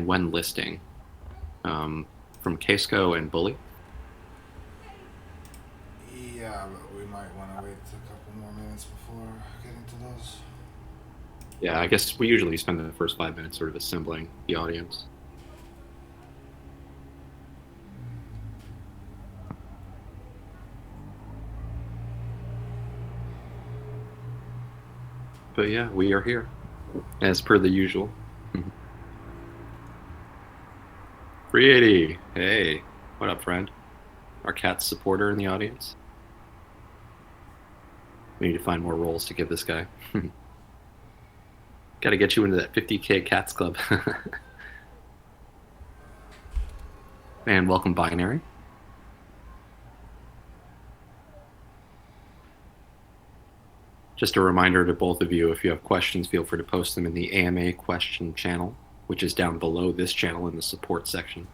when listing from Casco and Bully. Yeah, but we might want to wait a couple more minutes before getting to those. Yeah, I guess we usually spend the first 5 minutes sort of assembling the audience. But yeah, we are here, as per the usual. 380, hey, what up, friend? Our cat's supporter in the audience. We need to find more roles to give this guy. Got to get you into that 50K cats club. And welcome, Binary. Just a reminder to both of you, if you have questions, feel free to post them in the AMA question channel, which is down below this channel in the support section.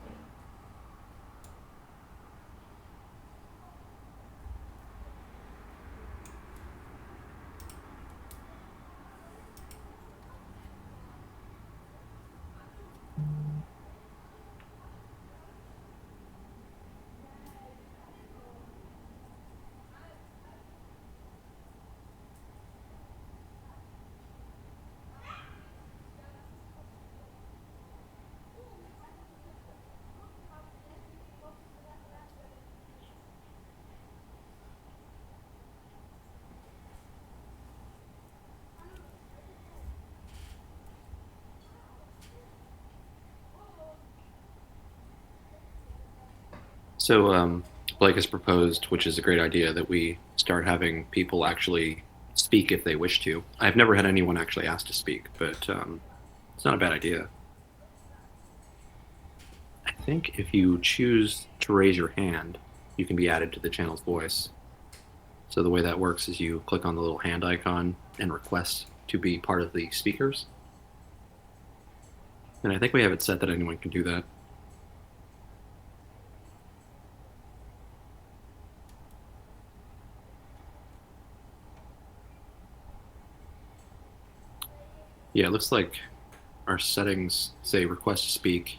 So Blake has proposed, which is a great idea, that we start having people actually speak if they wish to. I've never had anyone actually ask to speak, but it's not a bad idea. I think if you choose to raise your hand, you can be added to the channel's voice. So the way that works is you click on the little hand icon and request to be part of the speakers. And I think we have it set that anyone can do that. Yeah, it looks like our settings say request to speak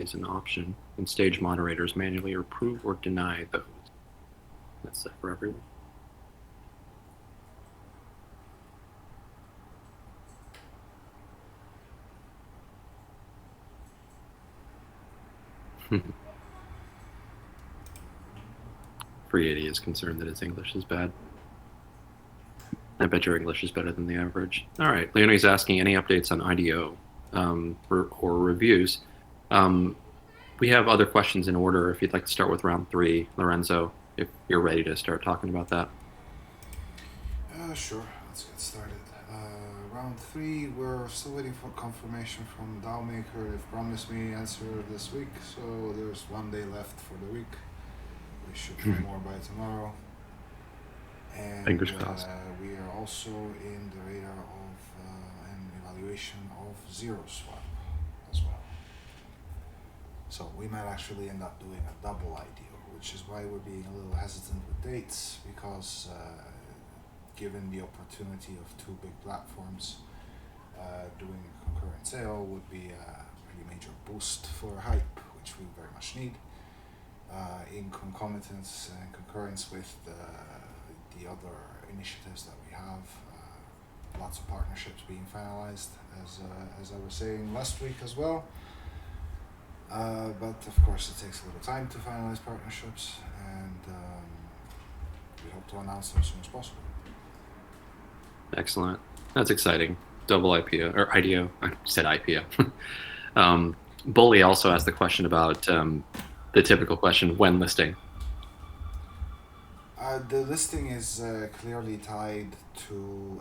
is an option, and stage moderators manually approve or deny those. That's set for everyone. Free 80 is concerned that his English is bad. I bet your English is better than the average. All right, Leonie's asking any updates on IDO or reviews. We have other questions in order. If you'd like to start with round 3, Lorenzo, if you're ready to start talking about that. Sure, let's get started. Round 3, we're still waiting for confirmation from Dowmaker. They've promised me answer this week, so there's 1 day left for the week. We should know more by tomorrow. And Fingers crossed. we are also in the radar of an evaluation of Zero Swap as well. So we might actually end up doing a double IDO, which is why we're being a little hesitant with dates, because given the opportunity of 2 big platforms, doing a concurrent sale would be a pretty major boost for hype, which we very much need. In concomitance and concurrence with the other initiatives that we have, lots of partnerships being finalized, as I was saying last week as well. But of course it takes a little time to finalize partnerships, and we hope to announce them as soon as possible. Excellent. That's exciting. Double IPO, or IDO. I said IPO. Bully also asked the question about the typical question, when listing? The listing is clearly tied to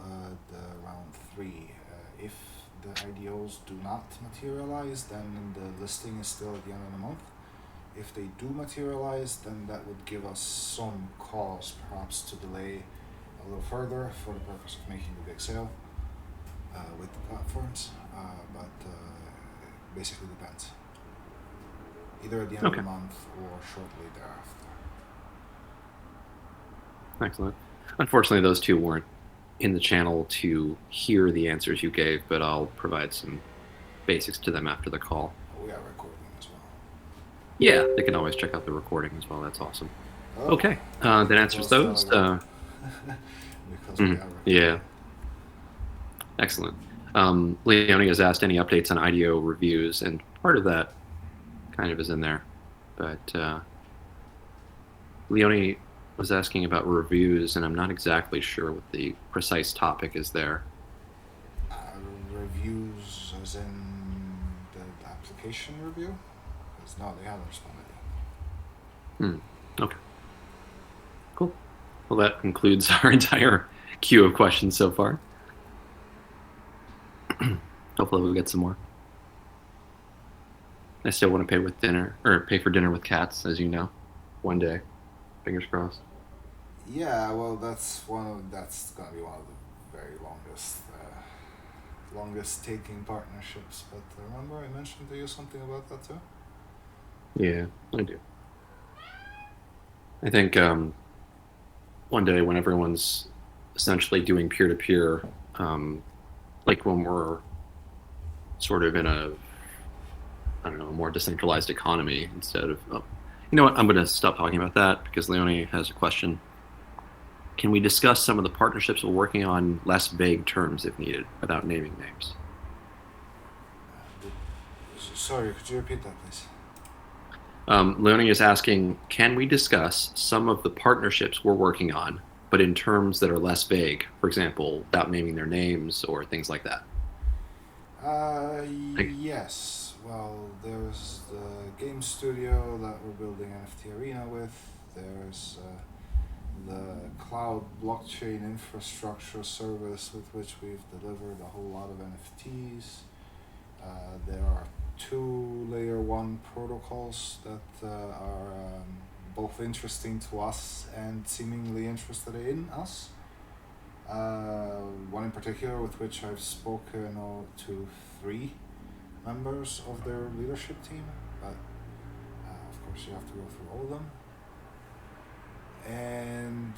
the round 3. If the IDOs do not materialize, then the listing is still at the end of the month. If they do materialize, then that would give us some cause perhaps to delay a little further for the purpose of making the big sale with the platforms, but basically depends. Either at the end of the month or shortly thereafter. Excellent. Unfortunately, those two weren't in the channel to hear the answers you gave, but I'll provide some basics to them after the call. We are recording as well. Yeah, they can always check out the recording as well. That's awesome. Oh, Okay, that answers those. because we are recording. Yeah, excellent. Leonie has asked any updates on IDO reviews, and part of that kind of is in there. But Leonie was asking about reviews, and I'm not exactly sure what the precise topic is there. Reviews as in the application review? Because no, they haven't responded yet. Okay. Cool. Well, that concludes our entire queue of questions so far. Hopefully we'll get some more. I still want to pay for dinner with cats, as you know, one day. Fingers crossed. Yeah, well, that's gonna be one of the very longest taking partnerships. But remember, I mentioned to you something about that too. Yeah, I do. I think one day when everyone's essentially doing peer-to-peer, like when we're sort of in a more decentralized economy instead of, you know what, I'm going to stop talking about that because Leonie has a question. Can we discuss some of the partnerships we're working on less vague terms if needed without naming names? Sorry, could you repeat that, please? Leonie is asking, can we discuss some of the partnerships we're working on, but in terms that are less vague, for example, without naming their names or things like that? Yes. Well, there's the game studio that we're building NFT Arena with. There's the cloud blockchain infrastructure service with which we've delivered a whole lot of NFTs. There are 2 layer 1 protocols that are both interesting to us and seemingly interested in us. One in particular with which I've spoken to 3 members of their leadership team, but of course you have to go through all of them. And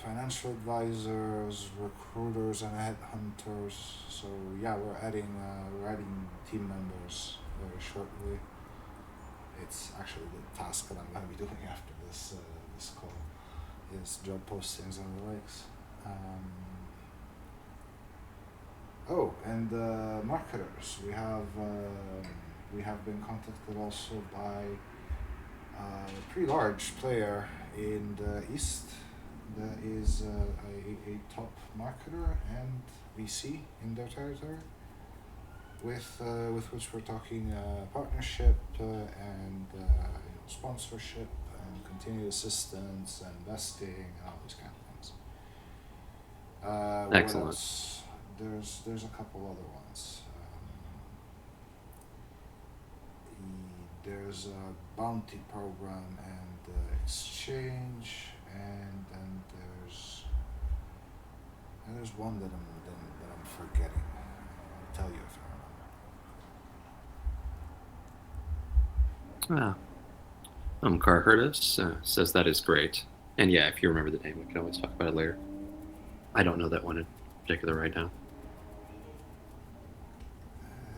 financial advisors, recruiters, and headhunters. So yeah, we're adding team members very shortly. It's actually the task that I'm going to be doing after this call is job postings and the likes. And marketers. We have been contacted also by a pretty large player in the East that is a top marketer and VC in their territory, with which we're talking partnership and sponsorship and continued assistance and investing and all these kind of things. Excellent. What else? There's a couple other ones. There's a bounty program and exchange, and then there's one that I'm forgetting. I'll tell you if I remember. Car Curtis says that is great. And yeah, if you remember the name, we can always talk about it later. I don't know that one in particular right now.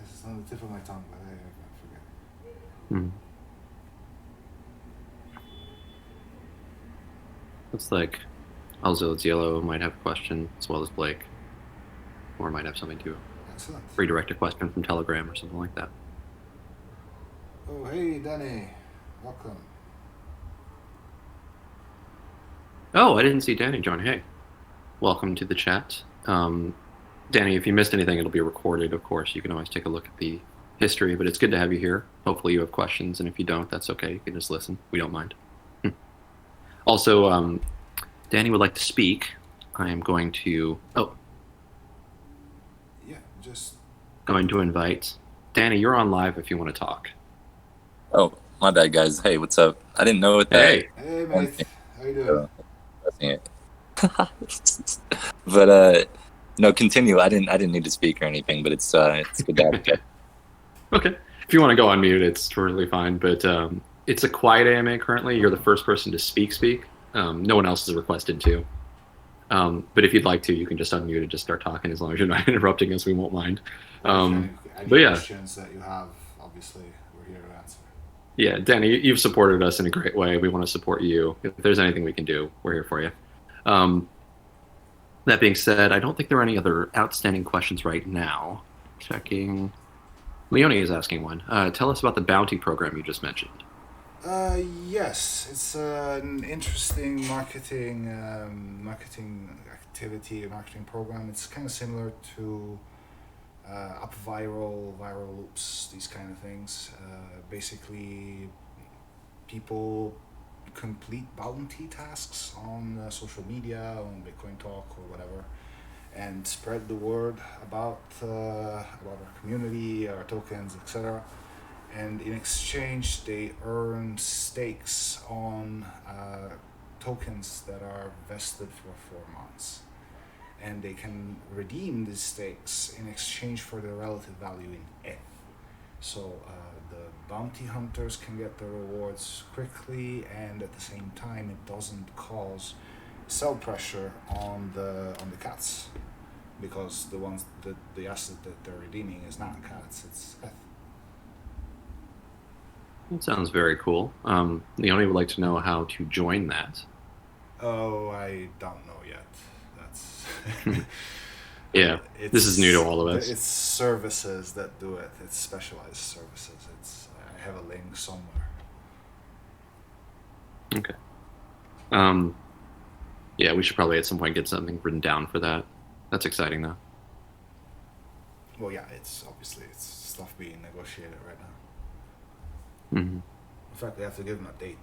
It's on the tip of my tongue, but I forget. Looks like Alzo Zielo might have a question as well as Blake, or might have something to Excellent. redirect a question from Telegram or something like that. Oh, hey, Danny. Welcome. Oh, I didn't see Danny join. Hey, welcome to the chat. Danny, if you missed anything, it'll be recorded, of course. You can always take a look at the history, but it's good to have you here. Hopefully you have questions, and if you don't, that's okay. You can just listen. We don't mind. Also, Danny would like to speak. I am going to... Yeah, just... Going to invite... Danny, you're on live if you want to talk. Oh, my bad, guys. Hey, what's up? I didn't know what that... Hey, mate. How you doing? But, no, continue. I didn't need to speak or anything, but it's good to have you. Okay. If you want to go on mute, it's totally fine. But it's a quiet AMA currently. You're the first person to speak. No one else is requested to. But if you'd like to, you can just unmute and just start talking. As long as you're not interrupting us, we won't mind. Any But yeah, questions that you have, obviously, we're here to answer. yeah, Danny, you've supported us in a great way. We want to support you. If there's anything we can do, we're here for you. That being said, I don't think there are any other outstanding questions right now. Checking. Leonie is asking one. Tell us about the bounty program you just mentioned. Yes, it's an interesting marketing activity, a marketing program. It's kind of similar to up viral loops, these kind of things. Basically, people complete bounty tasks on social media, on Bitcoin Talk or whatever, and spread the word about our community, our tokens, etc. And in exchange, they earn stakes on tokens that are vested for 4 months, and they can redeem these stakes in exchange for their relative value in ETH. So the bounty hunters can get the rewards quickly, and at the same time, it doesn't cause sell pressure on the cats, because the asset that they're redeeming is not cats, it's ETH. That sounds very cool. Leonie would like to know how to join that. Oh, I don't know yet. That's Yeah, this is new to all of us. It's services that do it. It's specialized services. I have a link somewhere. Okay. Yeah, we should probably at some point get something written down for that. That's exciting, though. Well, yeah, it's stuff being negotiated right now. Mm-hmm. In fact, we have to give them a date.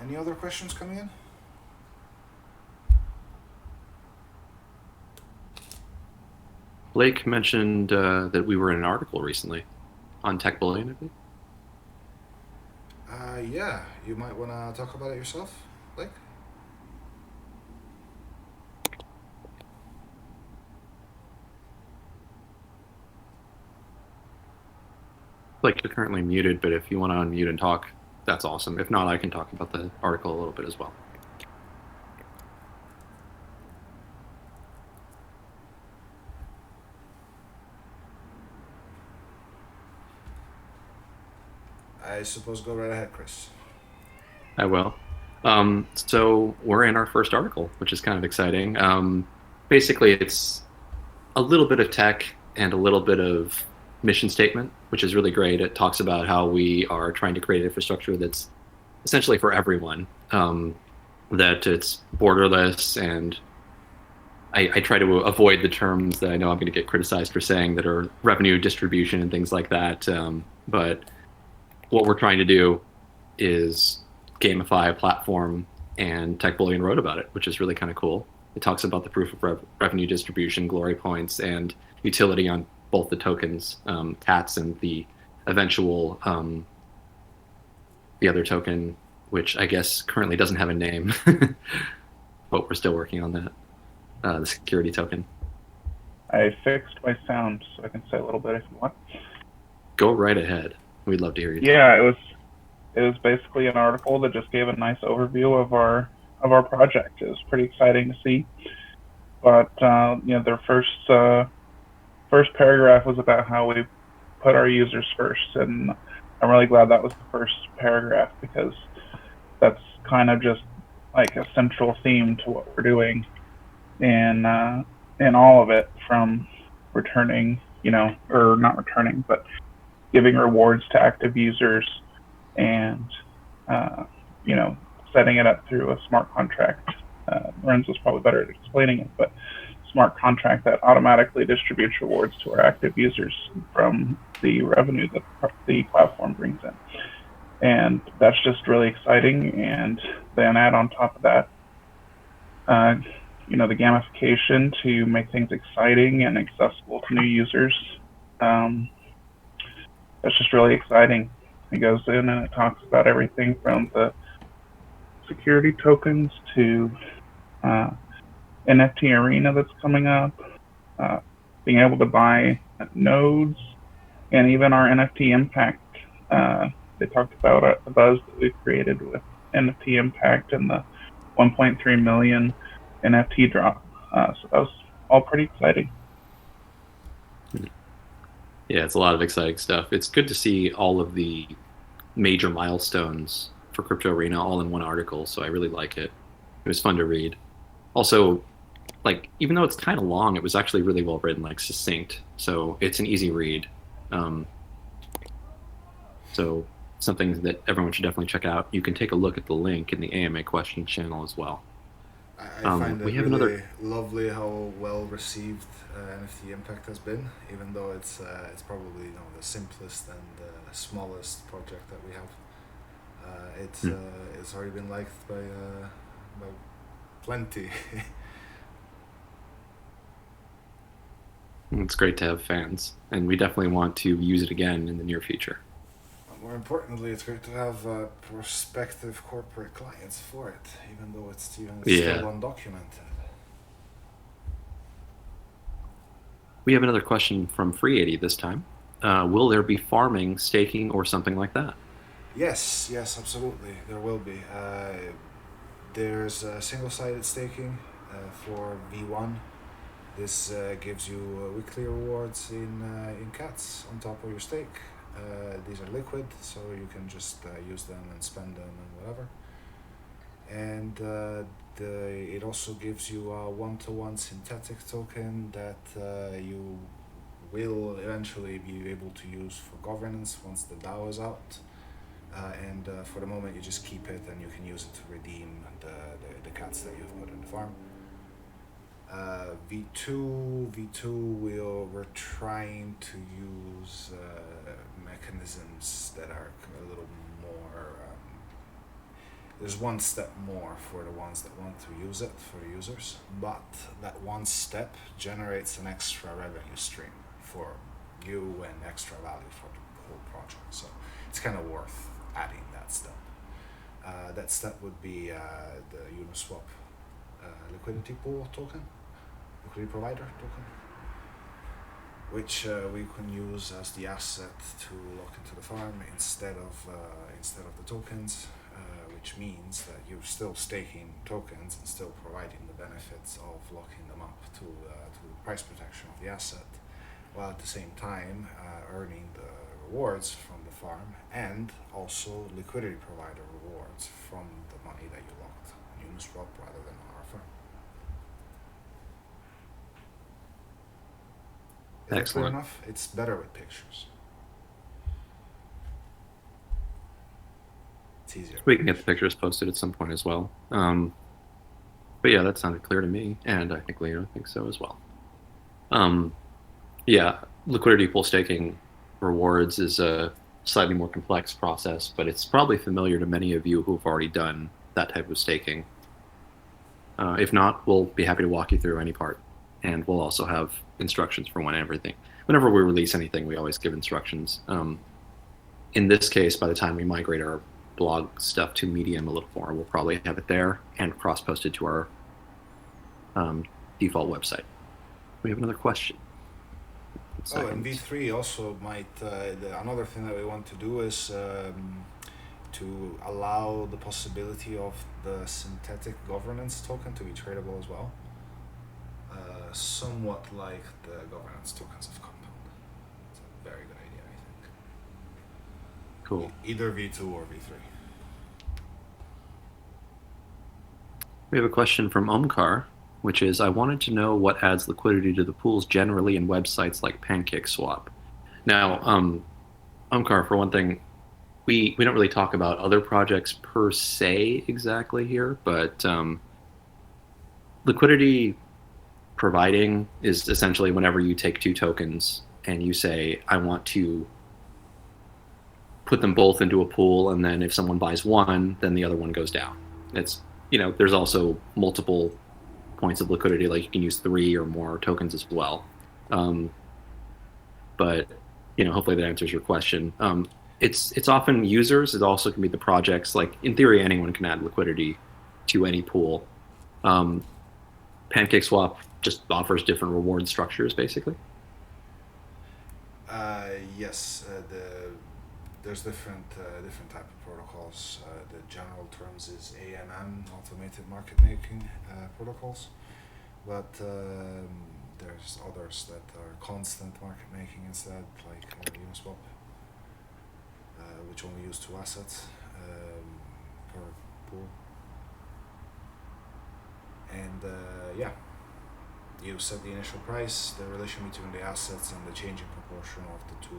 Any other questions coming in? Blake mentioned that we were in an article recently on Tech Bullion, I think. Yeah, you might want to talk about it yourself, Blake? Blake, you're currently muted, but if you want to unmute and talk, that's awesome. If not, I can talk about the article a little bit as well. I suppose go right ahead, Chris. I will. So we're in our first article, which is kind of exciting. Basically, it's a little bit of tech and a little bit of mission statement, which is really great. It talks about how we are trying to create infrastructure that's essentially for everyone, that it's borderless, and I try to avoid the terms that I know I'm going to get criticized for saying, that are revenue distribution and things like that. But what we're trying to do is gamify a platform, and Tech Bullion wrote about it, which is really kind of cool. It talks about the proof of revenue distribution, glory points, and utility on both the tokens, TATS, and the eventual, the other token, which I guess currently doesn't have a name, but we're still working on that, the security token. I fixed my sound, so I can say a little bit if you want. Go right ahead. We'd love to hear you. Yeah, it was basically an article that just gave a nice overview of our project. It was pretty exciting to see. But their first paragraph was about how we put our users first, and I'm really glad that was the first paragraph, because that's kind of just like a central theme to what we're doing in all of it, from returning, or not returning, but giving rewards to active users, and setting it up through a smart contract. Lorenzo's probably better at explaining it, but smart contract that automatically distributes rewards to our active users from the revenue that the platform brings in. And that's just really exciting. And then add on top of that, the gamification to make things exciting and accessible to new users. That's just really exciting. It goes in and it talks about everything from the security tokens to NFT arena that's coming up, being able to buy nodes, and even our NFT impact They talked about the buzz that we created with NFT Impact and the 1.3 million NFT drop. So that was all pretty exciting. Yeah, it's a lot of exciting stuff. It's good to see all of the major milestones for Crypto Arena all in one article, so I really like it. It was fun to read. Also, like even though it's kind of long, it was actually really well written, like succinct. So it's an easy read. Um, so something that everyone should definitely check out. You can take a look at the link in the AMA questions channel as well. I find it We have really another. lovely how well received NFT Impact has been, even though it's probably the simplest and smallest project that we have. It's already been liked by plenty. It's great to have fans, and we definitely want to use it again in the near future. More importantly, it's great to have prospective corporate clients for it, even though it's still undocumented. We have another question from Free80 this time. Will there be farming, staking, or something like that? Yes, absolutely. There will be. There's single-sided staking for V1. This gives you weekly rewards in cats on top of your stake. These are liquid, so you can just use them and spend them and whatever. And it also gives you a one-to-one synthetic token that you will eventually be able to use for governance once the DAO is out. And for the moment, you just keep it and you can use it to redeem the cats that you've put in the farm. V2, we're trying to use mechanisms that are a little more. There's one step more for the ones that want to use it for the users, but that one step generates an extra revenue stream for you and extra value for the whole project. So it's kind of worth adding that step. That step would be the Uniswap liquidity pool token. Liquidity provider token, which we can use as the asset to lock into the farm instead of the tokens, which means that you're still staking tokens and still providing the benefits of locking them up to the price protection of the asset, while at the same time earning the rewards from the farm and also liquidity provider rewards from the money that you locked on Uniswap rather than on our farm. Is that clear enough? It's better with pictures. It's easier. We can get the pictures posted at some point as well. But yeah, that sounded clear to me, and I think Leo thinks so as well. Yeah, liquidity pool staking rewards is a slightly more complex process, but it's probably familiar to many of you who have already done that type of staking. If not, we'll be happy to walk you through any part. And we'll also have instructions for everything. Whenever we release anything, we always give instructions. In this case, by the time we migrate our blog stuff to Medium a little more, we'll probably have it there and cross-posted to our default website. We have another question. And V3 also might, another thing that we want to do is to allow the possibility of the synthetic governance token to be tradable as well. Somewhat like the governance tokens of Compound. It's a very good idea, I think. Cool. Either V2 or V3. We have a question from Omkar, which is, I wanted to know what adds liquidity to the pools generally in websites like PancakeSwap. Now, Omkar, for one thing, we don't really talk about other projects per se exactly here, but liquidity providing is essentially whenever you take two tokens and you say, I want to put them both into a pool, and then if someone buys one, then the other one goes down. It's, there's also multiple points of liquidity, like you can use 3 or more tokens as well. But, hopefully that answers your question. It's often users, it also can be the projects. Like in theory, anyone can add liquidity to any pool. PancakeSwap just offers different reward structures, basically. Yes, there's different type of protocols. The general terms is AMM, automated market making protocols, but there's others that are constant market making instead, like Uniswap, which only use 2 assets per pool. And yeah, you set the initial price, the relation between the assets, and the changing proportion of the 2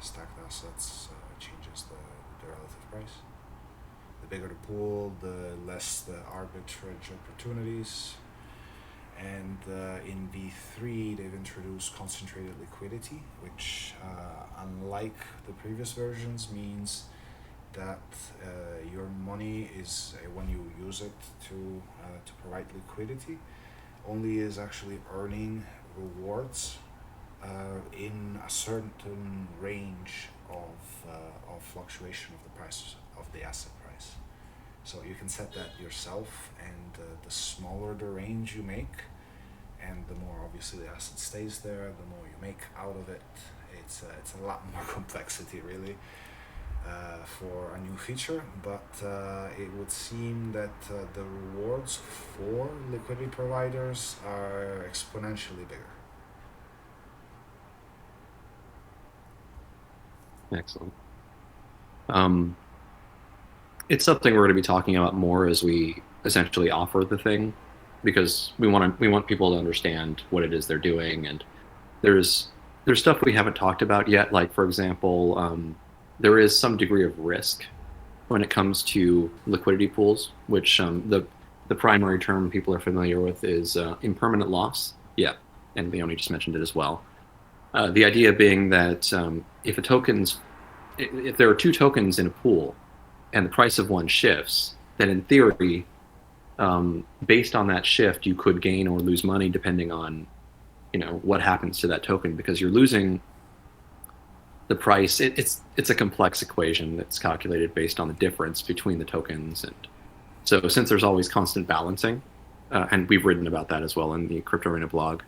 stacked assets changes the relative price. The bigger the pool, the less the arbitrage opportunities. And in V3, they've introduced concentrated liquidity, which, unlike the previous versions, means that your money is, when you use it to provide liquidity, only is actually earning rewards in a certain range of fluctuation of the price of the asset price. So you can set that yourself, and the smaller the range you make, and the more obviously the asset stays there, the more you make out of it. It's a lot more complexity, really, for a new feature, but it would seem that the rewards for liquidity providers are exponentially bigger. Excellent. It's something we're going to be talking about more as we essentially offer the thing, because we want people to understand what it is they're doing, and there's stuff we haven't talked about yet. Like, for example, there is some degree of risk when it comes to liquidity pools, which the primary term people are familiar with is impermanent loss. Yeah, and Leonie just mentioned it as well. The idea being that if there are 2 tokens in a pool, and the price of one shifts, then in theory, based on that shift, you could gain or lose money depending on, what happens to that token, because you're losing the price. It's a complex equation that's calculated based on the difference between the tokens, and so since there's always constant balancing, and we've written about that as well in the Crypto Arena blog.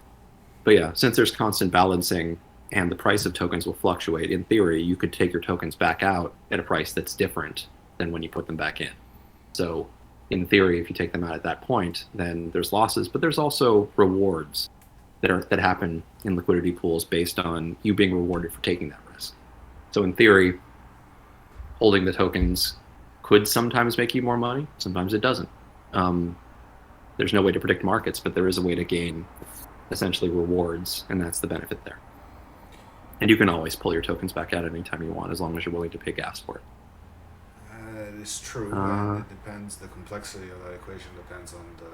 But yeah, since there's constant balancing and the price of tokens will fluctuate, in theory, you could take your tokens back out at a price that's different than when you put them back in. So in theory, if you take them out at that point, then there's losses, but there's also rewards that happen in liquidity pools based on you being rewarded for taking that risk. So in theory, holding the tokens could sometimes make you more money, sometimes it doesn't. There's no way to predict markets, but there is a way to gain essentially rewards, and that's the benefit there. And you can always pull your tokens back out anytime you want, as long as you're willing to pay gas for it. It is true, and it depends. The complexity of that equation depends on the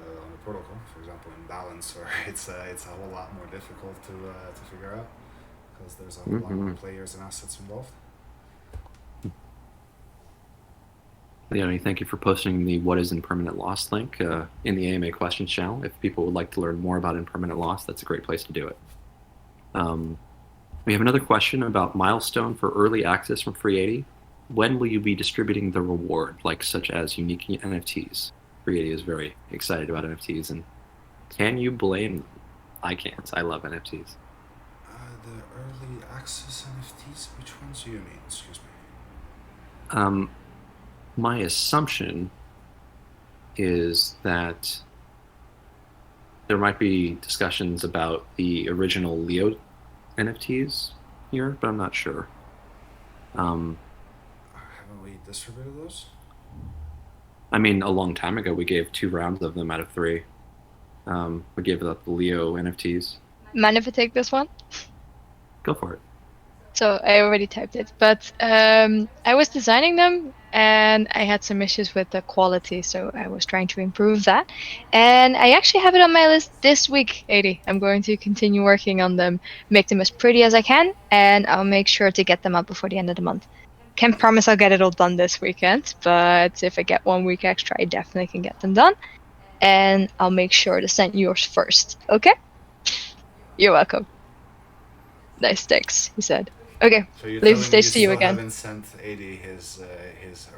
protocol. For example, in Balancer, it's a whole lot more difficult to figure out, because there's a whole lot more players and assets involved. Leonie, thank you for posting the "What is impermanent loss" link in the AMA questions channel. If people would like to learn more about impermanent loss, that's a great place to do it. We have another question about milestone for early access from Free80. When will you be distributing the reward, such as unique NFTs? Free80 is very excited about NFTs, and can you blame them? I can't. I love NFTs. The early access NFTs, which ones do you mean? Excuse me. My assumption is that there might be discussions about the original Leo NFTs here, but I'm not sure. Haven't we distributed those? I mean, a long time ago, we gave 2 rounds of them out of 3. We gave up the Leo NFTs. Mind if I take this one? Go for it. So I already typed it, but I was designing them and I had some issues with the quality, so I was trying to improve that. And I actually have it on my list this week, 80. I'm going to continue working on them, make them as pretty as I can, and I'll make sure to get them up before the end of the month. Can't promise I'll get it all done this weekend, but if I get 1 week extra, I definitely can get them done. And I'll make sure to send yours first, okay? You're welcome. Nice, thanks, he said. Okay, So you're leave the telling me stage to you still again. haven't sent 80 his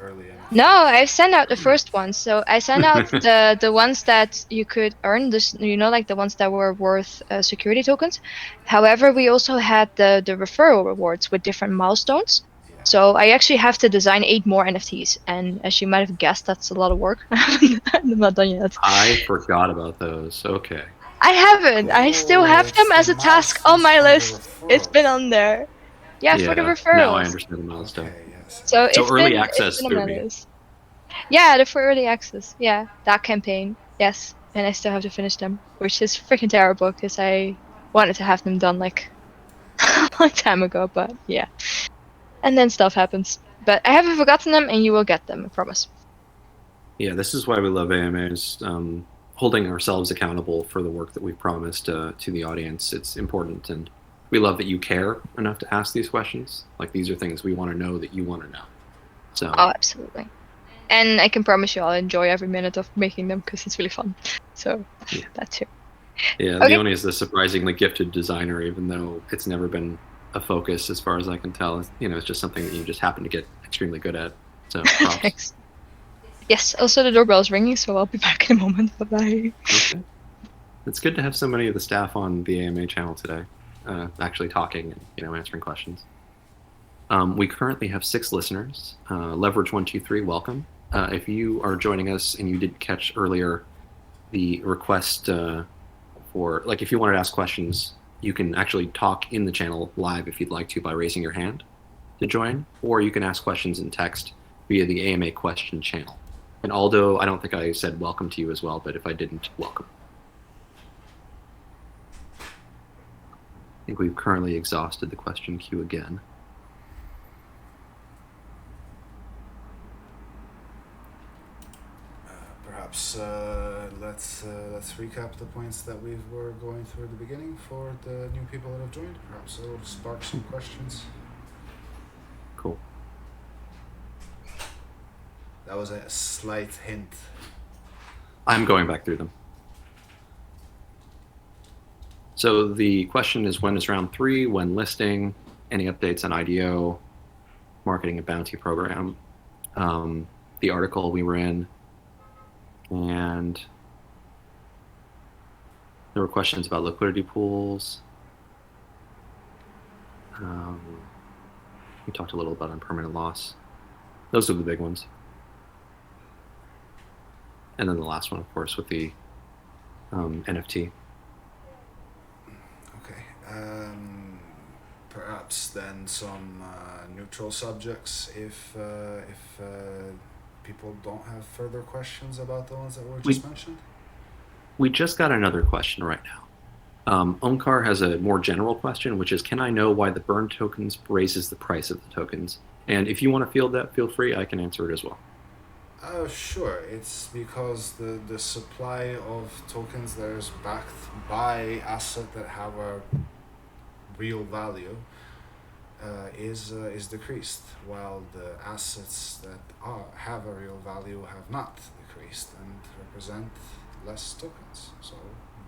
early NFTs? No, I've sent out the first ones. So I sent out the ones that you could earn, this, the ones that were worth security tokens. However, we also had the referral rewards with different milestones. Yeah. So I actually have to design 8 more NFTs, and as you might have guessed, that's a lot of work. I'm not done yet. I forgot about those. Okay. I haven't. I still Oh, have them it's the as a task on milestones my for the list. It's been referrals. on there. Yeah, for the Yeah. Now I referrals. understand the milestone. Okay, yes. So So early it's access been on threw my me. list. Yeah, the for early access. Yeah, that campaign. Yes, and I still have to finish them, which is freaking terrible because I wanted to have them done like a long time ago. But yeah, and then stuff happens. But I haven't forgotten them, and you will get them. I promise. Yeah, this is why we love AMAs. Holding ourselves accountable for the work that we've promised to the audience. It's important, and we love that you care enough to ask these questions. Like, these are things we want to know that you want to know. So Oh, absolutely. And I can promise you, I'll enjoy every minute of making them because it's really fun. So Yeah. that too. yeah, Okay. Leonie is the surprisingly gifted designer, even though it's never been a focus as far as I can tell. It's just something that you just happen to get extremely good at. So props. Thanks. Yes. Also, the doorbell is ringing, so I'll be back in a moment. Bye bye. Okay. It's good to have so many of the staff on the AMA channel today, actually talking and answering questions. We currently have 6 listeners. Leverage123, welcome. If you are joining us and you didn't catch earlier the request if you wanted to ask questions, you can actually talk in the channel live if you'd like to by raising your hand to join, or you can ask questions in text via the AMA question channel. And Aldo, I don't think I said welcome to you as well, but if I didn't, welcome. I think we've currently exhausted the question queue again. Perhaps let's recap the points that we were going through at the beginning for the new people that have joined. Perhaps it'll spark some questions. Cool. That was a slight hint. I'm going back through them. So the question is, when is round 3? When listing? Any updates on IDO? Marketing and bounty program? The article we were in. And there were questions about liquidity pools. We talked a little about impermanent loss. Those are the big ones. And then the last one, of course, with the NFT. Okay. Perhaps then some neutral subjects if people don't have further questions about the ones that were just mentioned. We just got another question right now. Omkar has a more general question, which is, can I know why the burn tokens raises the price of the tokens? And if you want to field that, feel free. I can answer it as well. Sure. It's because the supply of tokens that is backed by assets that have a real value is decreased, while the assets that have a real value have not decreased and represent less tokens. So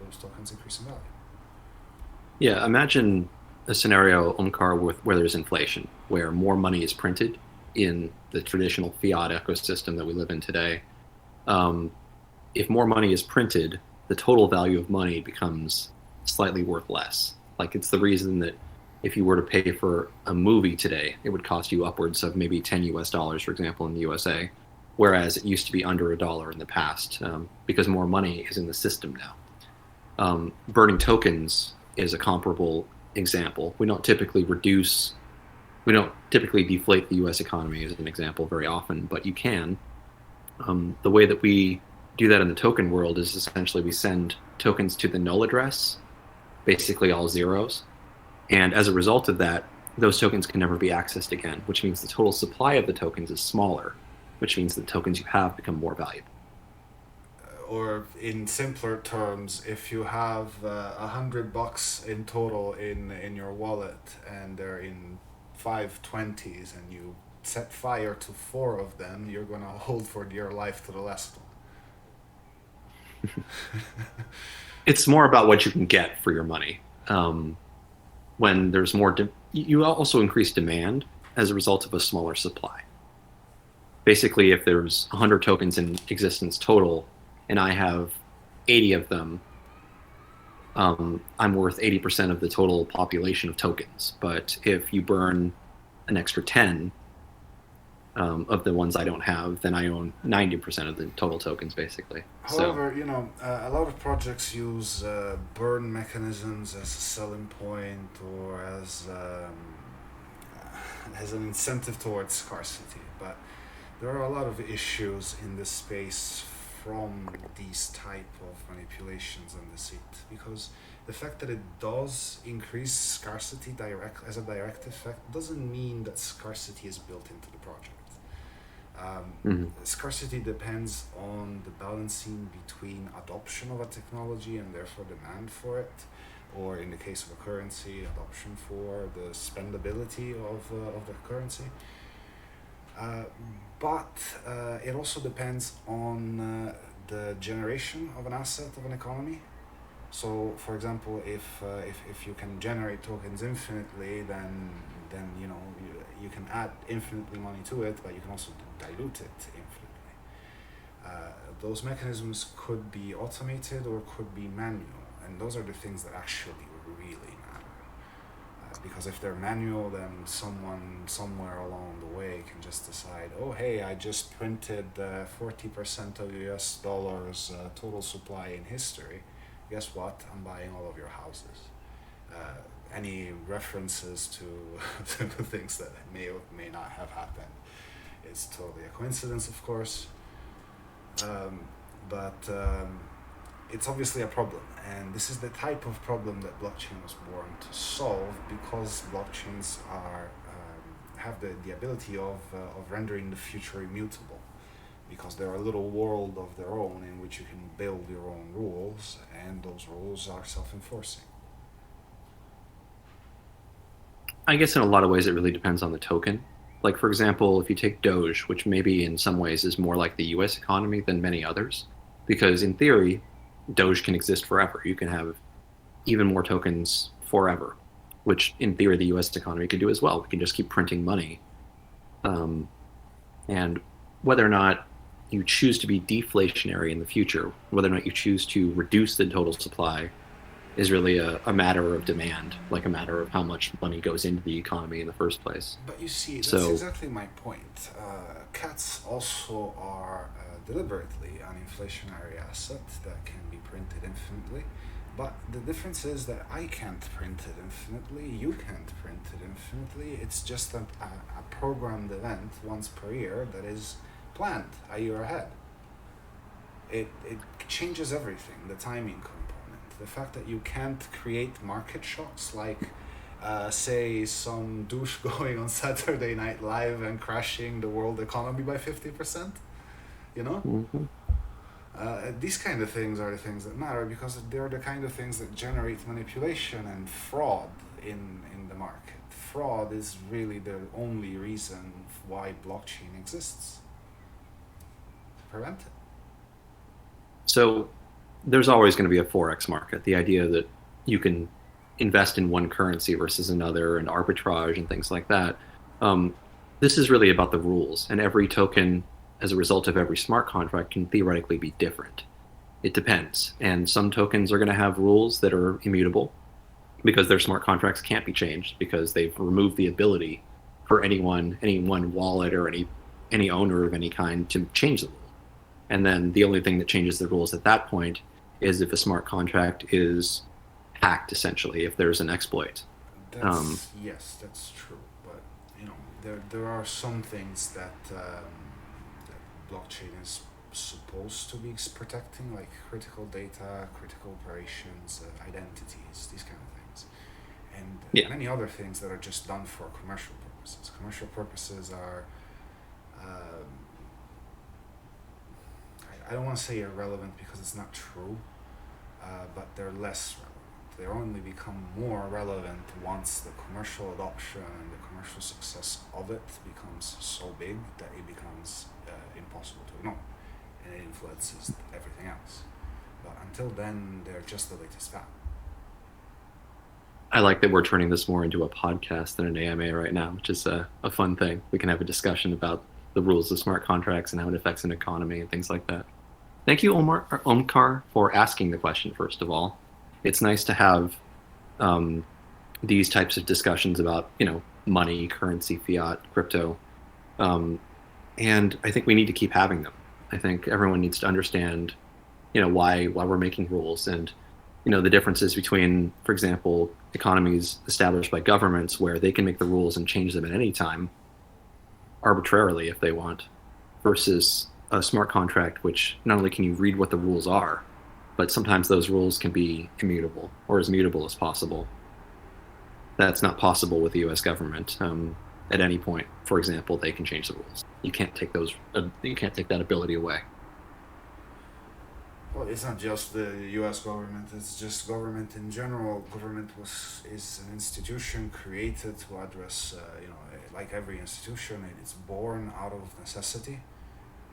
those tokens increase in value. Yeah, imagine a scenario, Omkar, where there's inflation, where more money is printed in the traditional fiat ecosystem that we live in today. If more money is printed, the total value of money becomes slightly worth less. Like, it's the reason that if you were to pay for a movie today, it would cost you upwards of maybe $10, for example, in the USA, whereas it used to be under $1 in the past, because more money is in the system now. Burning tokens is a comparable example. We don't typically deflate the US economy as an example very often, but you can. The way that we do that in the token world is essentially we send tokens to the null address, basically all zeros. And as a result of that, those tokens can never be accessed again, which means the total supply of the tokens is smaller, which means the tokens you have become more valuable. Or in simpler terms, if you have $100 in total in your wallet and they're in 520s and you set fire to 4 of them, you're gonna hold for dear life to the last one. It's more about what you can get for your money. When there's more, you also increase demand as a result of a smaller supply. Basically, if there's 100 tokens in existence total, and I have 80 of them, I'm worth 80% of the total population of tokens. But if you burn an extra 10, of the ones I don't have, then I own 90% of the total tokens, basically. However, a lot of projects use burn mechanisms as a selling point or as an incentive towards scarcity. But there are a lot of issues in this space from these type of manipulations and deceit, because the fact that it does increase scarcity as a direct effect doesn't mean that scarcity is built into the project. Scarcity depends on the balancing between adoption of a technology and therefore demand for it, or in the case of a currency, adoption for the spendability of the currency. But it also depends on the generation of an asset of an economy. So, for example, if you can generate tokens infinitely, then you can add infinitely money to it, but you can also dilute it infinitely. Those mechanisms could be automated or could be manual, and those are the things that actually really matter. Because if they're manual, then someone somewhere along the way can just decide, oh hey, I just printed 40% of US dollars total supply in history. Guess what? I'm buying all of your houses. Any references to things that may or may not have happened is totally a coincidence, of course. But it's obviously a problem, and this is the type of problem that blockchain was born to solve, because blockchains have the ability of rendering the future immutable, because they're a little world of their own in which you can build your own rules, and those rules are self-enforcing. I guess in a lot of ways it really depends on the token. Like, for example, if you take Doge, which maybe in some ways is more like the US economy than many others, because in theory, Doge can exist forever. You can have even more tokens forever, which in theory the US economy could do as well. We can just keep printing money. And whether or not you choose to be deflationary in the future, whether or not you choose to reduce the total supply, is really a matter of demand, like a matter of how much money goes into the economy in the first place. But you see, that's exactly my point. Cats also are deliberately an inflationary asset that can be printed infinitely. But the difference is that I can't print it infinitely, you can't print it infinitely. It's just a programmed event once per year that is planned a year ahead. It changes everything, the timing component. The fact that you can't create market shocks like, say, some douche going on Saturday Night Live and crashing the world economy by 50%, you know? Mm-hmm. These kind of things are the things that matter, because they're the kind of things that generate manipulation and fraud in the market. Fraud is really the only reason why blockchain exists. To prevent it. So there's always going to be a forex market. The idea that you can invest in one currency versus another, and arbitrage and things like that. This is really about the rules, and every token, as a result of every smart contract, can theoretically be different. It depends. And some tokens are going to have rules that are immutable because their smart contracts can't be changed, because they've removed the ability for any one wallet or any owner of any kind to change the rule. And then the only thing that changes the rules at that point is if a smart contract is hacked, essentially, if there's an exploit. Yes, that's true. But there are some things that blockchain is supposed to be protecting, like critical data, critical operations, identities, these kind of things, and many other things that are just done for commercial purposes. Commercial purposes are, I don't want to say irrelevant because it's not true, but they're less relevant. They only become more relevant once the commercial adoption and the commercial success of it becomes so big that it becomes impossible to ignore, and it influences everything else. But until then, they're just the latest fad. I like that we're turning this more into a podcast than an AMA right now, which is a fun thing. We can have a discussion about the rules of smart contracts and how it affects an economy and things like that. Thank you, Omkar, for asking the question, first of all. It's nice to have these types of discussions about, money, currency, fiat, crypto. and I think we need to keep having them. I think everyone needs to understand, why we're making rules, and the differences between, for example, economies established by governments where they can make the rules and change them at any time arbitrarily if they want, versus a smart contract, which not only can you read what the rules are, but sometimes those rules can be immutable or as mutable as possible. That's not possible with the U.S. government. At any point, for example, they can change the rules. You can't take those. You can't take that ability away. Well, it's not just the U.S. government; it's just government in general. Government is an institution created to address, like every institution, it's born out of necessity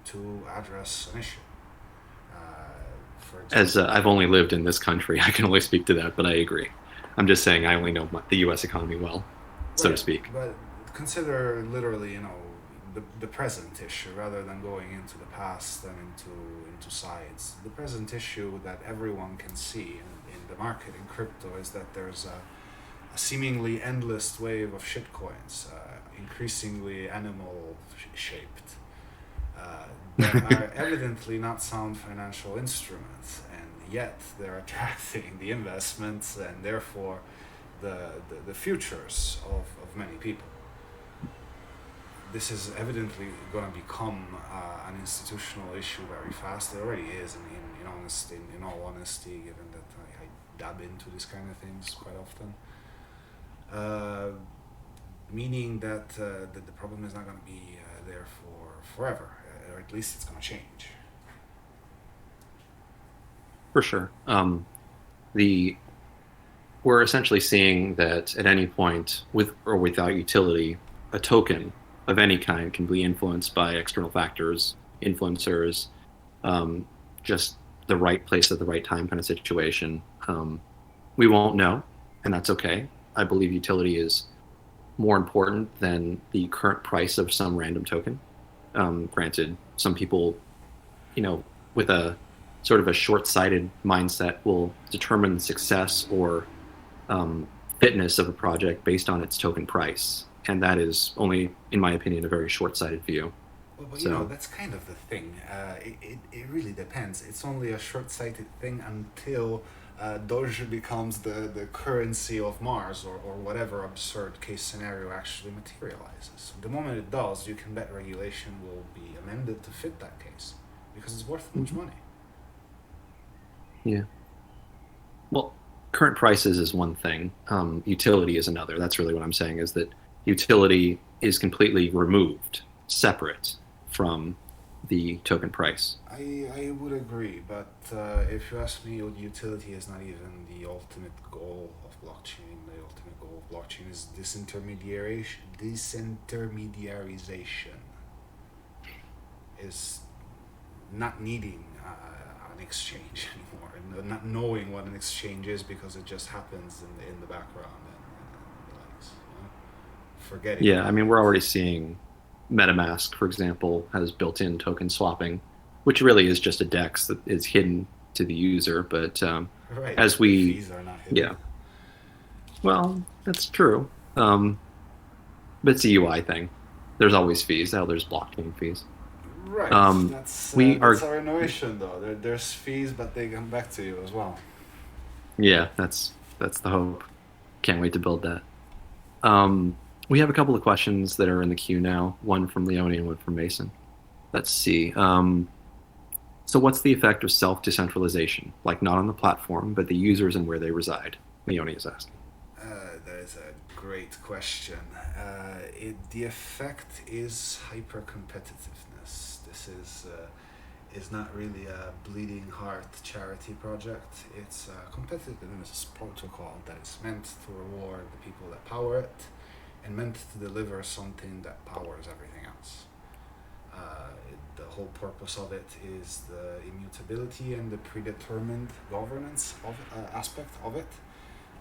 to address an issue. For example, As I've only lived in this country, I can only speak to that, but I agree. I'm just saying I only know the U.S. economy well, so to right, speak. but consider literally, the present issue rather than going into the past and into science. The present issue that everyone can see in the market in crypto is that there's a seemingly endless wave of shitcoins, increasingly animal shaped, that are evidently not sound financial instruments, and yet they're attracting the investments and therefore the futures of many people. This is evidently going to become an institutional issue very fast. It already is, in all honesty, given that I dab into these kind of things quite often. Meaning that the problem is not going to be there for forever, or at least it's going to change. For sure. We're essentially seeing that at any point, with or without utility, a token of any kind can be influenced by external factors, influencers, just the right place at the right time kind of situation. We won't know, and that's okay. I believe utility is more important than the current price of some random token. Granted, some people, with a sort of a short-sighted mindset will determine success or fitness of a project based on its token price. And that is only, in my opinion, a very short-sighted view. Well, but So, that's kind of the thing. It really depends. It's only a short-sighted thing until Doge becomes the currency of Mars, or whatever absurd case scenario actually materializes. The moment it does, you can bet regulation will be amended to fit that case because it's worth much money. yeah. Well, current prices is one thing. Utility is another. That's really what I'm saying, is that utility is completely removed, separate from the token price. I would agree, but if you ask me, utility is not even the ultimate goal of blockchain. The ultimate goal of blockchain is disintermediarization. Is not needing an exchange anymore, and not knowing what an exchange is because it just happens in the background and the likes. Forgetting. Yeah, I mean, we're already seeing MetaMask, for example, has built-in token swapping, which really is just a DEX that is hidden to the user. But Right. as The we, fees are not hidden. yeah, well, that's true. But it's a UI thing. There's always fees. Now there's blockchain fees. Right. That's That's our innovation, though. There's fees, but they come back to you as well. Yeah, that's the hope. Can't wait to build that. We have a couple of questions that are in the queue now. One from Leone and one from Mason. Let's see. So what's the effect of self-decentralization? Like not on the platform, but the users and where they reside? Leone is asking. That is a great question. The effect is hyper-competitiveness. This is not really a bleeding heart charity project. It's a competitiveness protocol that is meant to reward the people that power it and meant to deliver something that powers everything else. The whole purpose of it is the immutability and the predetermined governance aspect of it,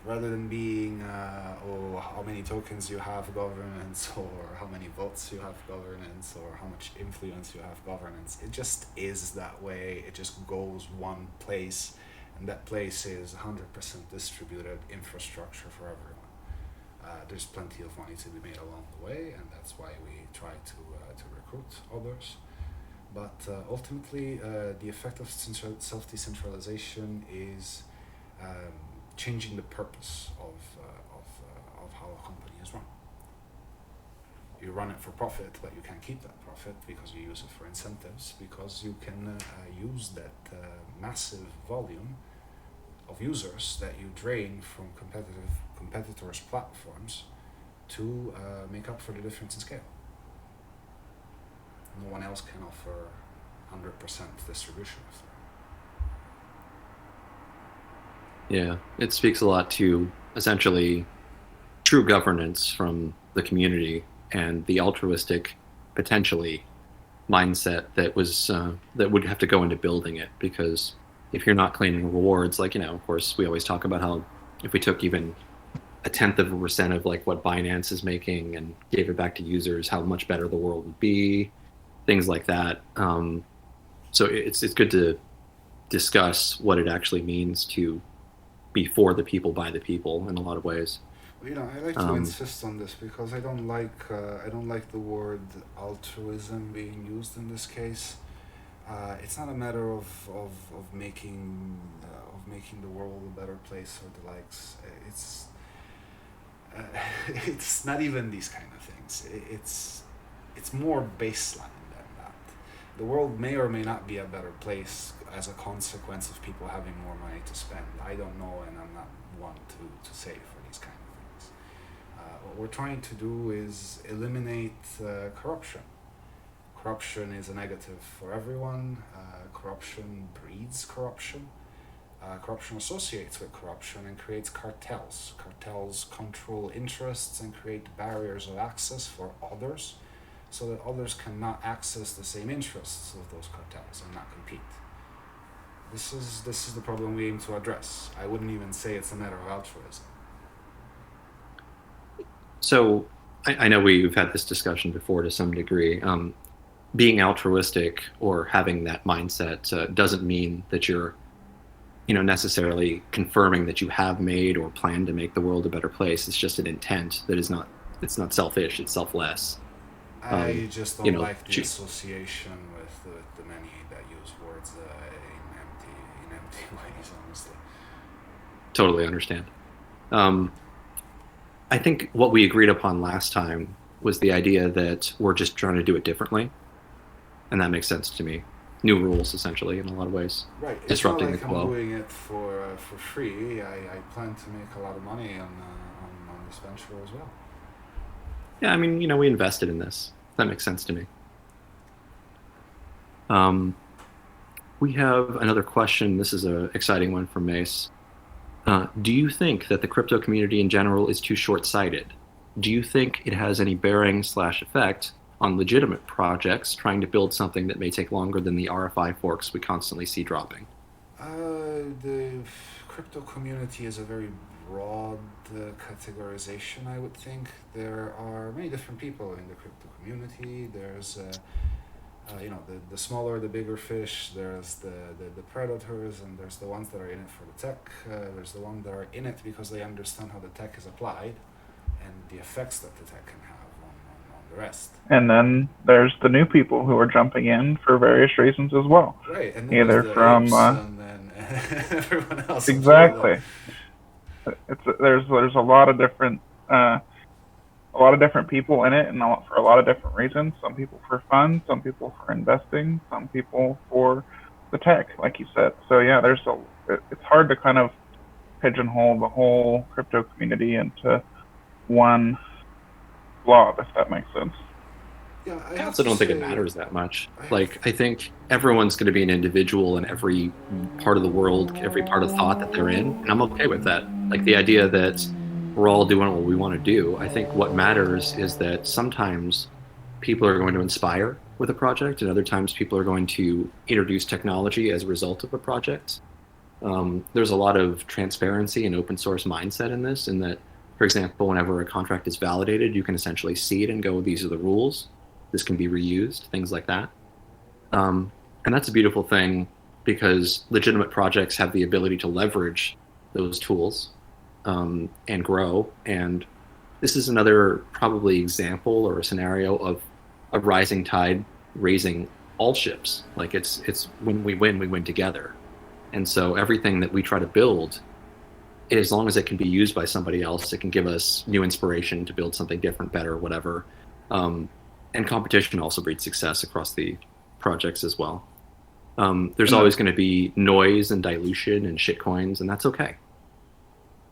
rather than being how many tokens you have governance, or how many votes you have governance, or how much influence you have governance. It just is that way. It just goes one place, and that place is 100% distributed infrastructure for everyone. There's plenty of money to be made along the way, and that's why we try to recruit others. But ultimately, the effect of self-decentralization is changing the purpose of how a company is run. You run it for profit, but you can't keep that profit because you use it for incentives, because you can use that massive volume of users that you drain from competitors' platforms to make up for the difference in scale. No one else can offer 100% distribution of that. Yeah, it speaks a lot to essentially true governance from the community and the altruistic, potentially, mindset that was that would have to go into building it. Because if you're not claiming rewards, like, of course, we always talk about how if we took even 0.1% of like what Binance is making and gave it back to users, how much better the world would be, things like that. So it's good to discuss what it actually means to be for the people, by the people, in a lot of ways. I like to insist on this because I don't like the word altruism being used in this case. It's not a matter of making the world a better place or the likes. It's not even these kind of things. It's more baseline than that. The world may or may not be a better place as a consequence of people having more money to spend. I don't know, and I'm not one to say for these kind of things. What we're trying to do is eliminate corruption. Corruption is a negative for everyone. Corruption breeds corruption. Corruption associates with corruption and creates cartels. Cartels control interests and create barriers of access for others so that others cannot access the same interests of those cartels and not compete. This is the problem we aim to address. I wouldn't even say it's a matter of altruism. So I know we've had this discussion before to some degree. Being altruistic or having that mindset doesn't mean that you're necessarily confirming that you have made or plan to make the world a better place. It's just an intent that is not, it's not selfish, it's selfless. I just don't like the association with the many that use words in empty ways, honestly. Totally understand. I think what we agreed upon last time was the idea that we're just trying to do it differently. And that makes sense to me. New rules, essentially, in a lot of ways. Right. It's disrupting not like the flow. I'm doing it for free. I plan to make a lot of money on this venture as well. Yeah, I mean, we invested in this. That makes sense to me. We have another question. This is an exciting one from Mace. Do you think that the crypto community in general is too short-sighted? Do you think it has any bearing/effect on legitimate projects trying to build something that may take longer than the RFI forks we constantly see dropping? The crypto community is a very broad categorization, I would think. There are many different people in the crypto community. There's the smaller, the bigger fish. There's the predators, and there's the ones that are in it for the tech. There's the ones that are in it because they understand how the tech is applied and the effects that the tech can have on the rest. And then there's the new people who are jumping in for various reasons as well. Right, and then either the from and then everyone else. Exactly. There's a lot of different people in it, and for a lot of different reasons. Some people for fun, some people for investing, some people for the tech, like you said. So yeah, it's hard to kind of pigeonhole the whole crypto community into one blob, if that makes sense. Yeah, I also don't think it matters that much. Like, I think everyone's going to be an individual in every part of the world, every part of thought that they're in, and I'm okay with that. Like, the idea that we're all doing what we want to do. I think what matters is that sometimes people are going to inspire with a project, and other times people are going to introduce technology as a result of a project. There's a lot of transparency and open source mindset in this, in that, for example, whenever a contract is validated, you can essentially see it and go, these are the rules. This can be reused, things like that. And that's a beautiful thing because legitimate projects have the ability to leverage those tools and grow and this is another probably example or a scenario of a rising tide raising all ships. Like it's when we win together. And so everything that we try to build, as long as it can be used by somebody else, it can give us new inspiration to build something different, better, whatever. And competition also breeds success across the projects as well. There's always going to be noise and dilution and shitcoins, and that's okay.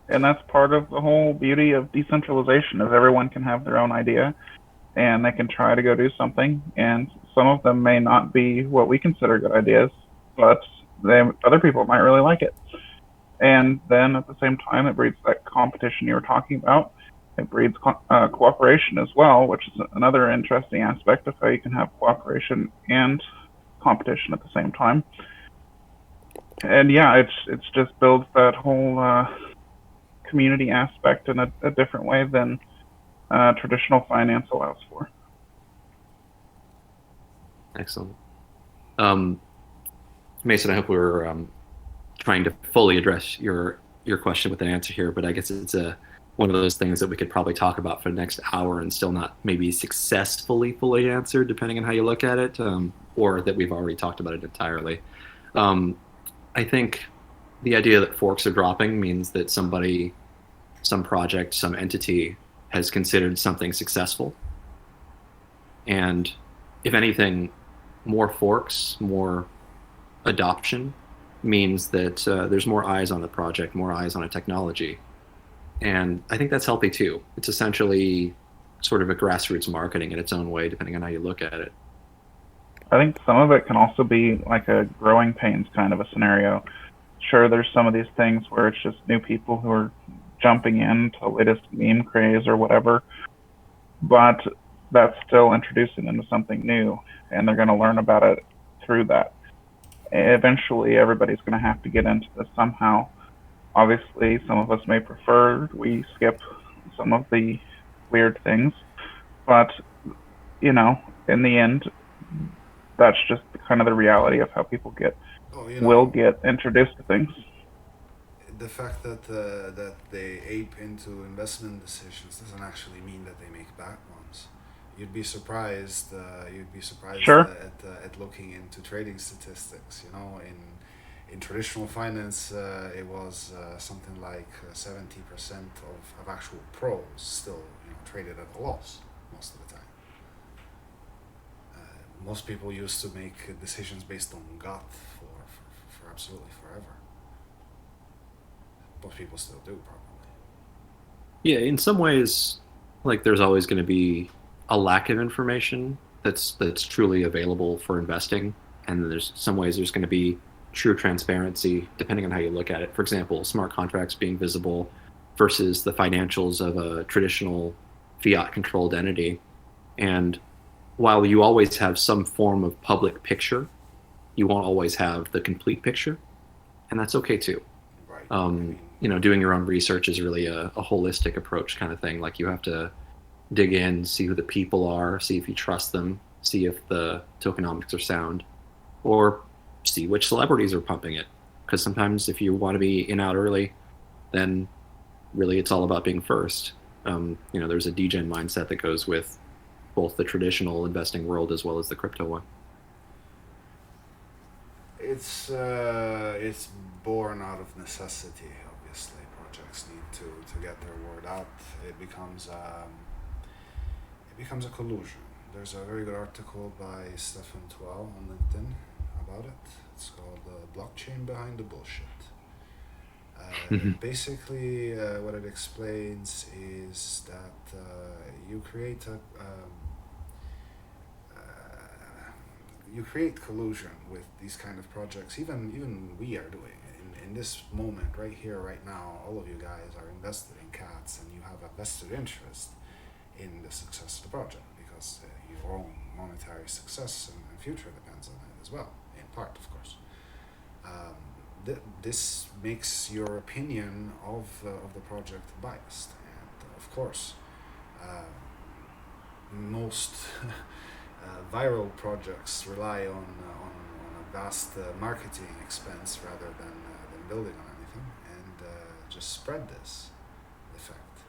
And that's part of the whole beauty of decentralization, is everyone can have their own idea and they can try to go do something, and some of them may not be what we consider good ideas, but other people might really like it. And then at the same time, it breeds that competition you were talking about. It breeds cooperation as well, which is another interesting aspect of how you can have cooperation and competition at the same time. And yeah, it's just builds that whole community aspect in a different way than traditional finance allows for. Excellent. Mason, I hope we're trying to fully address your question with an answer here, but I guess it's one of those things that we could probably talk about for the next hour and still not maybe successfully fully answered, depending on how you look at it, or that we've already talked about it entirely. I think the idea that forks are dropping means that somebody, some project, some entity has considered something successful. And if anything, more forks, more adoption means that there's more eyes on the project, more eyes on a technology. And I think that's healthy too. It's essentially sort of a grassroots marketing in its own way, depending on how you look at it. I think some of it can also be like a growing pains kind of a scenario. Sure, there's some of these things where it's just new people who are jumping into the latest meme craze or whatever, but that's still introducing them to something new, and they're going to learn about it through that. Eventually, everybody's going to have to get into this somehow. Obviously, some of us may prefer we skip some of the weird things, but, you know, in the end, that's just kind of the reality of how people will get introduced to things. The fact that they ape into investment decisions doesn't actually mean that they make bad ones. You'd be surprised. Sure. At looking into trading statistics. You know, in traditional finance, it was something like 70% of actual pros still traded at a loss most of the time. Most people used to make decisions based on gut for absolutely forever. Most people still do, probably. Yeah, in some ways, like there's always going to be a lack of information that's truly available for investing, and then there's some ways there's going to be true transparency depending on how you look at it. For example, smart contracts being visible versus the financials of a traditional fiat-controlled entity. And while you always have some form of public picture, you won't always have the complete picture, and that's okay too. Right. Doing your own research is really a holistic approach kind of thing. Like you have to dig in, see who the people are, see if you trust them, see if the tokenomics are sound, or see which celebrities are pumping it. Because sometimes if you want to be in out early, then really it's all about being first. There's a degen mindset that goes with both the traditional investing world as well as the crypto one. It's born out of necessity. Obviously, projects need to get their word out. It becomes a collusion. There's a very good article by Stefan Tual on LinkedIn about it. It's called "Blockchain Behind the Bullshit." Basically, what it explains is that you create collusion with these kind of projects. Even we are doing it in this moment, right here, right now. All of you guys are invested in cats, and you have a vested interest in the success of the project because your own monetary success and future depends on it as well, in part, of course. This makes your opinion of the project biased, and of course, most viral projects rely on a vast marketing expense rather than building on anything, and just spread this effect.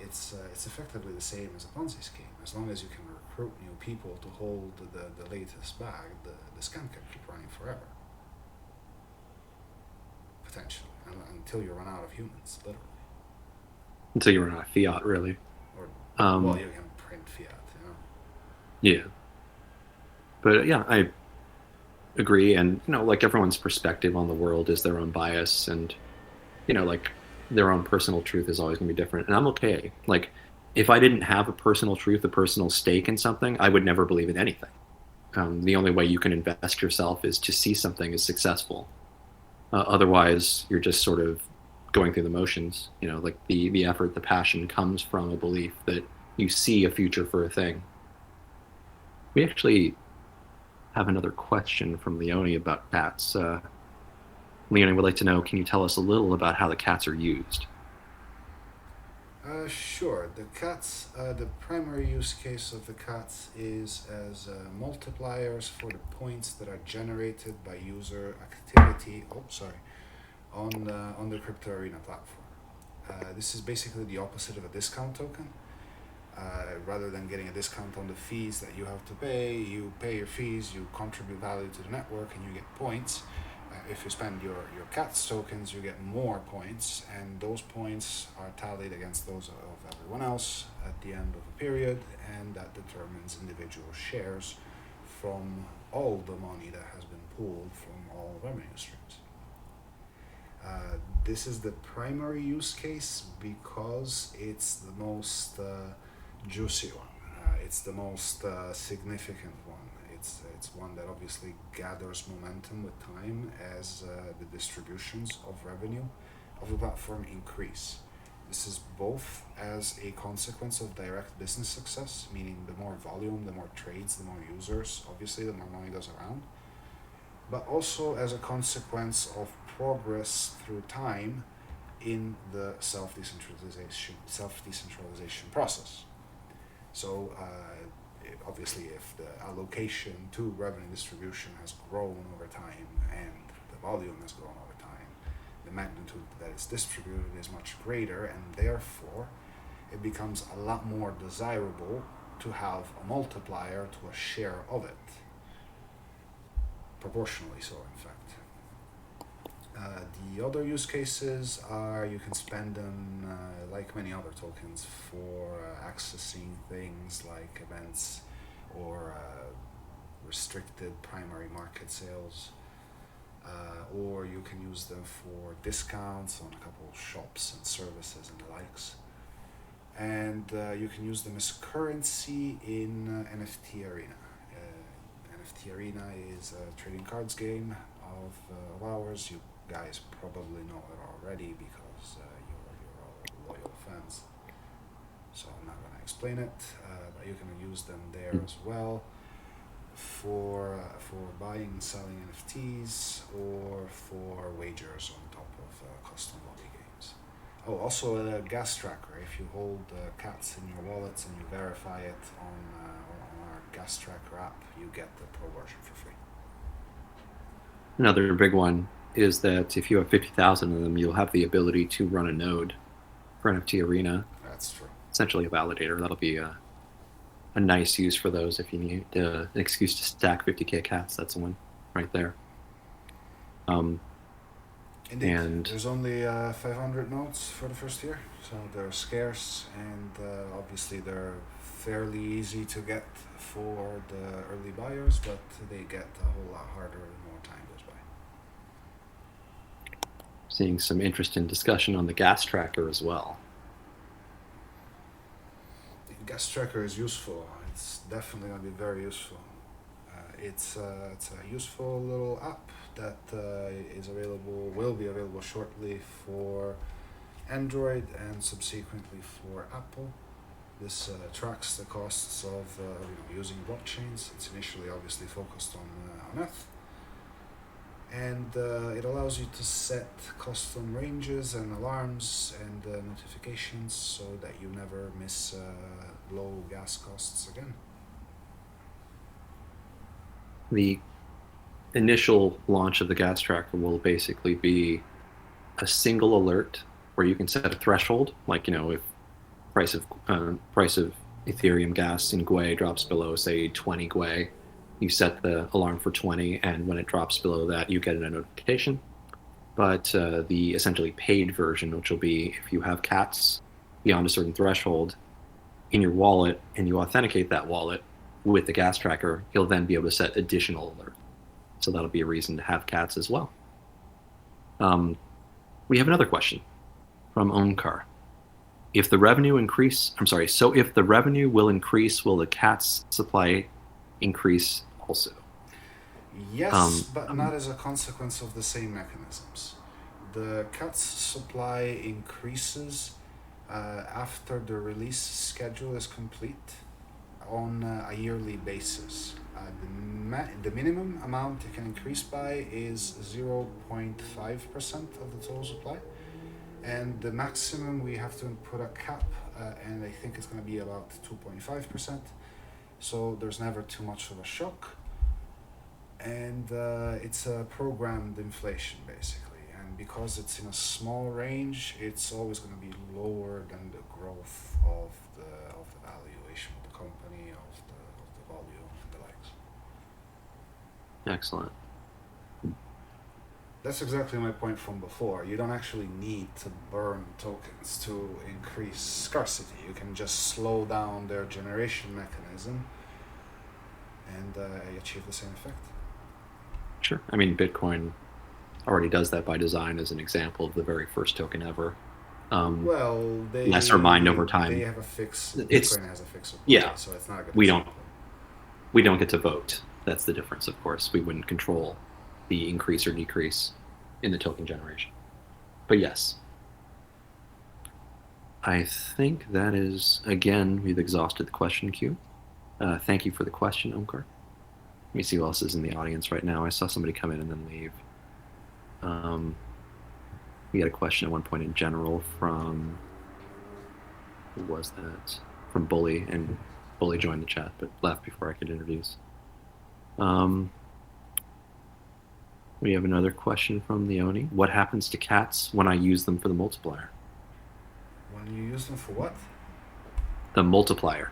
it's effectively the same as a Ponzi scheme. As long as you can recruit new people to hold the latest bag, the scam can keep running forever, potentially, until you run out of humans, literally. Until you run out of fiat, really. Or Um, well, you can print fiat, Yeah. But yeah, I agree. And, like everyone's perspective on the world is their own bias. And, like their own personal truth is always going to be different. And I'm okay. Like, if I didn't have a personal truth, a personal stake in something, I would never believe in anything. The only way you can invest yourself is to see something as successful. Otherwise, you're just sort of going through the motions. Like the effort, the passion comes from a belief that you see a future for a thing. We actually have another question from Leonie about cats. Leonie would like to know, can you tell us a little about how the cats are used? Sure. The cats, the primary use case of the cats is as multipliers for the points that are generated by user activity. Oh, sorry, on the Crypto Arena platform. This is basically the opposite of a discount token. Rather than getting a discount on the fees that you have to pay, you pay your fees, you contribute value to the network, and you get points. If you spend your CATS tokens, you get more points, and those points are tallied against those of everyone else at the end of a period, and that determines individual shares from all the money that has been pooled from all revenue streams. This is the primary use case because it's the most juicy one. It's the most significant one. It's one that obviously gathers momentum with time as the distributions of revenue of the platform increase. This is both as a consequence of direct business success, meaning the more volume, the more trades, the more users, obviously the more money goes around, but also as a consequence of progress through time in the self-decentralization process. So obviously if the allocation to revenue distribution has grown over time and the volume has grown over time, the magnitude that is distributed is much greater, and therefore it becomes a lot more desirable to have a multiplier to a share of it. Proportionally so, in fact. The other use cases are you can spend them like many other tokens for accessing things like events or restricted primary market sales, or you can use them for discounts on a couple of shops and services and the likes. And you can use them as currency in NFT Arena. NFT Arena is a trading cards game of ours. You guys probably know it already because you're all loyal fans. So I'm not going to explain it, but you can use them there as well for buying and selling NFTs or for wagers on top of custom lobby games. Oh, also a gas tracker. If you hold cats in your wallets and you verify it on our gas tracker app, you get the pro version for free. Another big one is that if you have 50,000 of them, you'll have the ability to run a node for NFT Arena. That's true. Essentially a validator. That'll be a nice use for those if you need an excuse to stack 50k cats. That's the one right there. Indeed. And there's only 500 nodes for the first year, so they're scarce, and obviously they're fairly easy to get for the early buyers, but they get a whole lot harder the more time goes by. seeing some interest in discussion on the gas tracker as well. The gas tracker is useful. It's definitely going to be very useful. It's a useful little app that will be available shortly for Android and subsequently for Apple. This tracks the costs of using blockchains. It's initially obviously focused on ETH, and it allows you to set custom ranges and alarms and notifications so that you never miss low gas costs again. The initial launch of the gas tracker will basically be a single alert where you can set a threshold, like if price of Ethereum gas in Gwei drops below, say, 20 Gwei, you set the alarm for 20, and when it drops below that, you get a notification. But the essentially paid version, which will be if you have cats beyond a certain threshold in your wallet and you authenticate that wallet with the gas tracker, you'll then be able to set additional alerts. So that'll be a reason to have cats as well. We have another question from Onkar. If the revenue will increase, will the cats supply increase also? Yes, but not as a consequence of the same mechanisms. The cats supply increases after the release schedule is complete on a yearly basis. The minimum amount it can increase by is 0.5% of the total supply, and the maximum we have to put a cap, and I think it's going to be about 2.5%. So there's never too much of a shock, and it's a programmed inflation basically. And because it's in a small range, it's always going to be lower than the growth of the valuation of the company, of the volume, and the likes. Excellent. That's exactly my point from before. You don't actually need to burn tokens to increase scarcity. You can just slow down their generation mechanism and achieve the same effect. Sure. I mean, Bitcoin already does that by design as an example of the very first token ever. Well, they lesser mined over time. They have a fix. It's, Bitcoin has a fix. Yeah. So it's not a good we example. don't get to vote. That's the difference, of course. We wouldn't control the increase or decrease in the token generation. But yes. I think that is, again, we've exhausted the question queue. Thank you for the question, Omkar. Let me see who else is in the audience right now. I saw somebody come in and then leave. We had a question at one point in general from, who was that? From Bully, and Bully joined the chat but left before I could introduce. We have another question from Leone. What happens to cats when I use them for the multiplier? When you use them for what? The multiplier,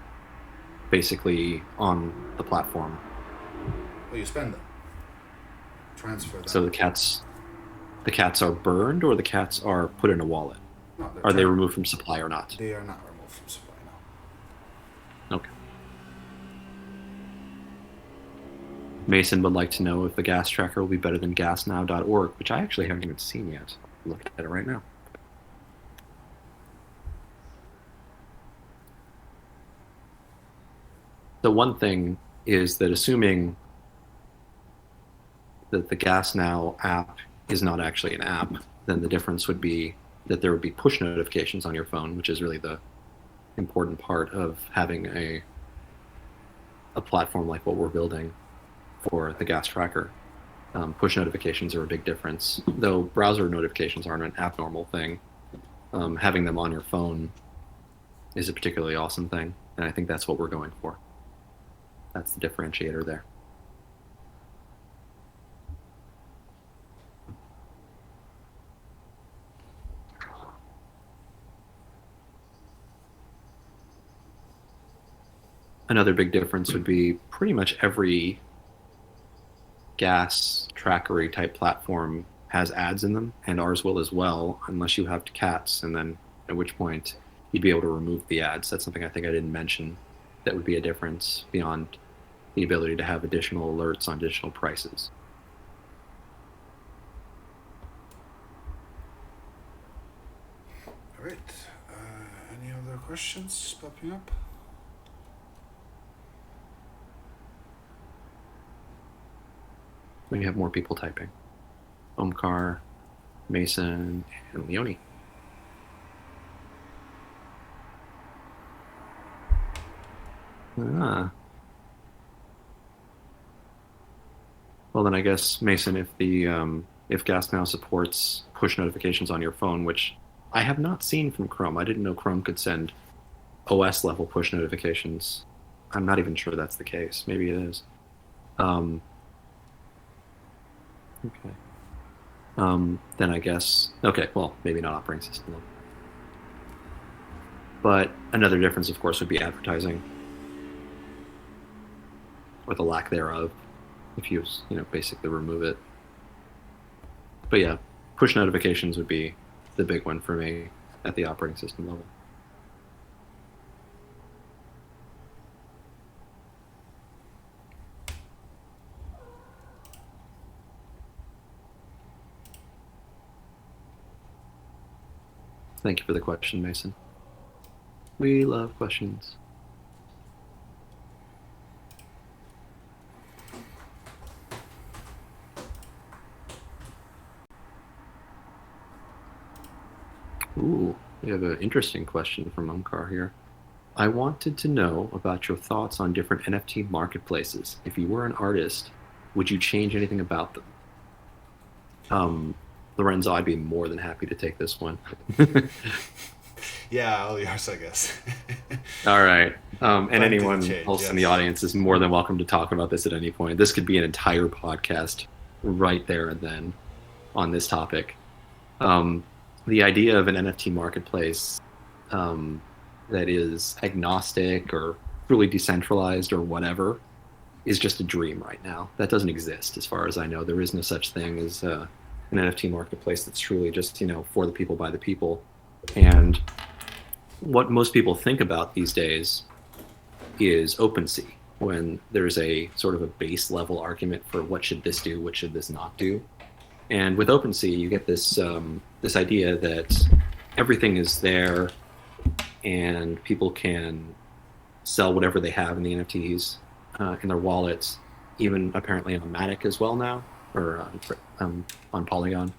basically on the platform. Well, you spend them. Transfer them. So the cats are burned, or the cats are put in a wallet? No, Are they removed from supply or not? They are not removed from supply, no. Okay. Mason would like to know if the gas tracker will be better than gasnow.org, which I actually haven't even seen yet. Look at it right now. The one thing is that assuming that the GasNow app is not actually an app, then the difference would be that there would be push notifications on your phone, which is really the important part of having a platform like what we're building for the gas tracker. Push notifications are a big difference, though browser notifications aren't an abnormal thing. Having them on your phone is a particularly awesome thing, and I think that's what we're going for. That's the differentiator there. Another big difference would be pretty much every gas trackery type platform has ads in them, and ours will as well, unless you have cats, and then at which point you'd be able to remove the ads. That's something I think I didn't mention. That would be a difference beyond the ability to have additional alerts on additional prices. All right. Any other questions popping up? We have more people typing. Omkar, Mason, and Leone. Well, then I guess, Mason, if Gas now supports push notifications on your phone, which I have not seen from Chrome. I didn't know Chrome could send OS level push notifications. I'm not even sure that's the case. Maybe it is. Okay. Then I guess, okay, well, maybe not operating system. But another difference, of course, would be advertising, or the lack thereof, if you basically remove it. But yeah, push notifications would be the big one for me at the operating system level. Thank you for the question, Mason. We love questions. Ooh, we have an interesting question from Umkar here. I wanted to know about your thoughts on different NFT marketplaces. If you were an artist, would you change anything about them? Lorenzo, I'd be more than happy to take this one. Yeah, all yours, I guess. All right. And Plenty to anyone change, else in the yes. audience is more than welcome to talk about this at any point. This could be an entire podcast right there and then on this topic. The idea of an NFT marketplace that is agnostic or truly decentralized or whatever is just a dream right now. That doesn't exist as far as I know. There is no such thing as an NFT marketplace that's truly just, for the people by the people. And what most people think about these days is OpenSea, when there's a sort of a base level argument for what should this do, what should this not do. And with OpenSea, you get this this idea that everything is there, and people can sell whatever they have in the NFTs in their wallets, even apparently on Matic as well now, or on Polygon,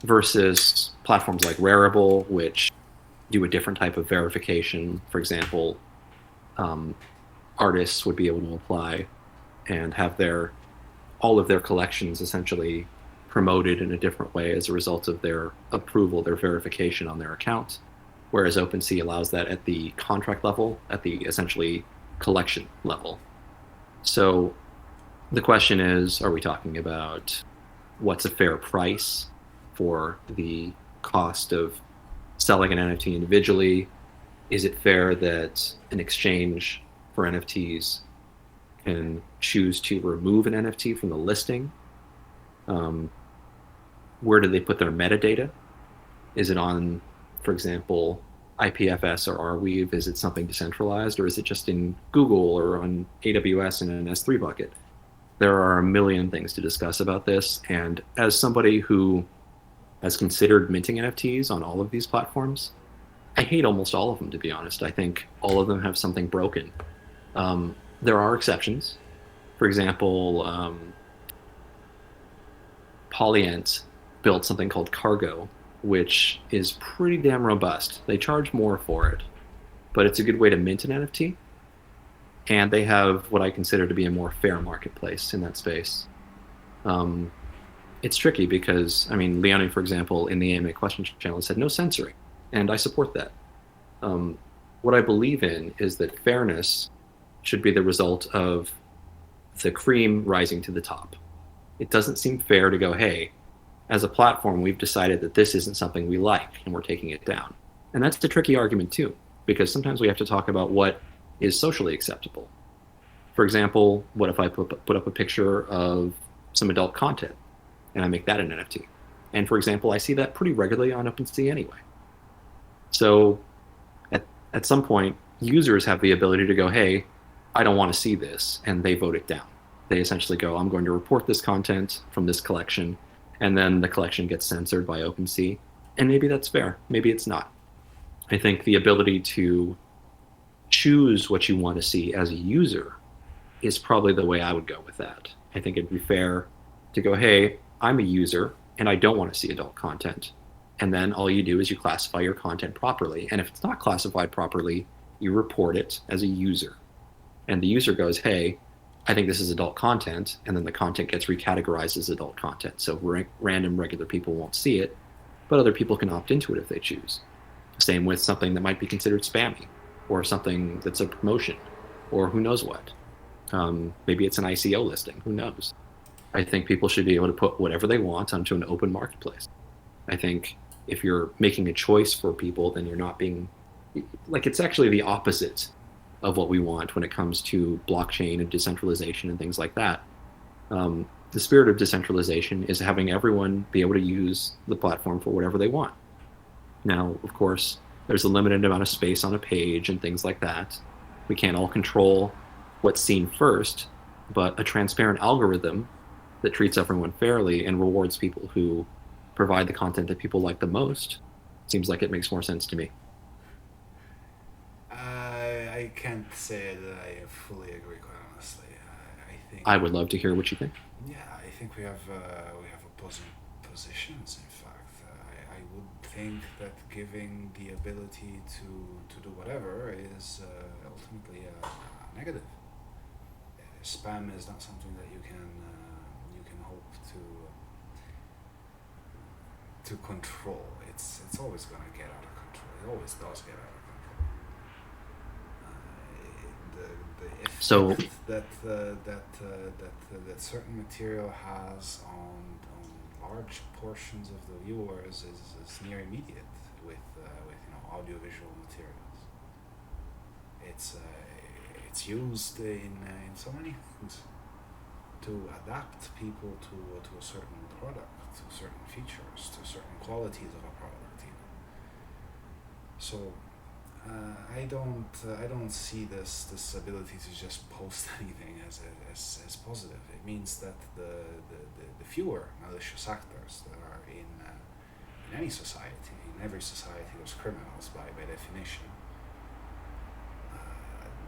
versus platforms like Rarible, which do a different type of verification. For example, artists would be able to apply and have all of their collections essentially promoted in a different way as a result of their approval, their verification on their account, whereas OpenSea allows that at the contract level, at the essentially collection level. So the question is, are we talking about what's a fair price for the cost of selling an NFT individually? Is it fair that an exchange for NFTs can choose to remove an NFT from the listing? Where do they put their metadata? Is it on, for example, IPFS or Arweave? Is it something decentralized, or is it just in Google or on AWS in an S3 bucket? There are a million things to discuss about this, and as somebody who has considered minting NFTs on all of these platforms, I hate almost all of them, to be honest. I think all of them have something broken. There are exceptions. For example, Polyant built something called Cargo, which is pretty damn robust. They charge more for it, but it's a good way to mint an NFT. And they have what I consider to be a more fair marketplace in that space. It's tricky because, Leone, for example, in the AMA questions channel said no censoring, and I support that. What I believe in is that fairness should be the result of the cream rising to the top. It doesn't seem fair to go, hey, as a platform, we've decided that this isn't something we like, and we're taking it down. And that's the tricky argument, too, because sometimes we have to talk about what is socially acceptable. For example, what if I put up a picture of some adult content, and I make that an NFT? And for example, I see that pretty regularly on OpenSea anyway. So at some point, users have the ability to go, hey, I don't want to see this, and they vote it down. They essentially go, I'm going to report this content from this collection, and then the collection gets censored by OpenSea. And maybe that's fair, maybe it's not. I think the ability to choose what you want to see as a user is probably the way I would go with that. I think it'd be fair to go, hey, I'm a user, and I don't want to see adult content. And then all you do is you classify your content properly. And if it's not classified properly, you report it as a user. And the user goes, hey, I think this is adult content, and then the content gets recategorized as adult content. So random regular people won't see it, but other people can opt into it if they choose. Same with something that might be considered spammy, or something that's a promotion, or who knows what. Maybe it's an ICO listing, who knows? I think people should be able to put whatever they want onto an open marketplace. I think if you're making a choice for people, then you're not being like it's actually the opposite of what we want when it comes to blockchain and decentralization and things like that. The spirit of decentralization is having everyone be able to use the platform for whatever they want. Now, of course, there's a limited amount of space on a page and things like that. We can't all control what's seen first, but a transparent algorithm that treats everyone fairly and rewards people who provide the content that people like the most seems like it makes more sense to me. I can't say that I fully agree, quite honestly. I think I would love to hear what you think. yeah, I think we have opposing positions. In fact, I would think that giving the ability to do whatever is ultimately a negative. Spam is not something that you can hope to control. It's always going to get out of control. It always does get out of control. The So effect that certain material has on large portions of the viewers is near immediate with audiovisual materials. It's used in so many things to adapt people to a certain product, to certain features, to certain qualities of a product even. So I don't see this ability to just post anything as positive. It means that the fewer malicious actors that are in any society, in every society there's criminals by definition,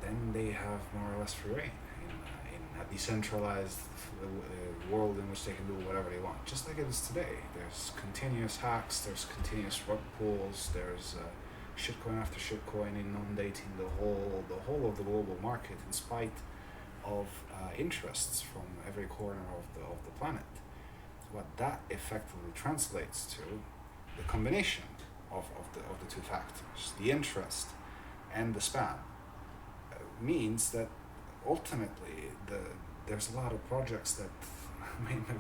then they have more or less free reign in a decentralized world in which they can do whatever they want, just like it is today. There's continuous hacks, there's continuous rug pulls, there's shitcoin after shitcoin inundating the whole of the global market, in spite of interests from every corner of the planet. What that effectively translates to, the combination of the two factors, the interest and the spam, means that ultimately there's a lot of projects that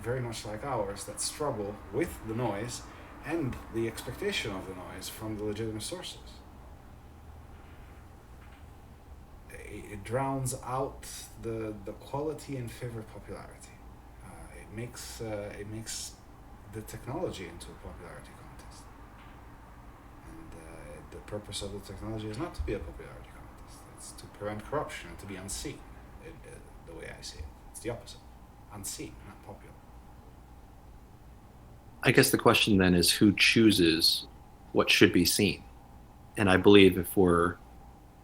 very much like ours that struggle with the noise and the expectation of the noise from the legitimate sources. It drowns out the quality in favor of popularity. It makes the technology into a popularity contest, and the purpose of the technology is not to be a popularity contest. It's to prevent corruption and to be unseen. The way I see it, it's the opposite: unseen, not popular. I guess the question then is who chooses what should be seen? And I believe if we're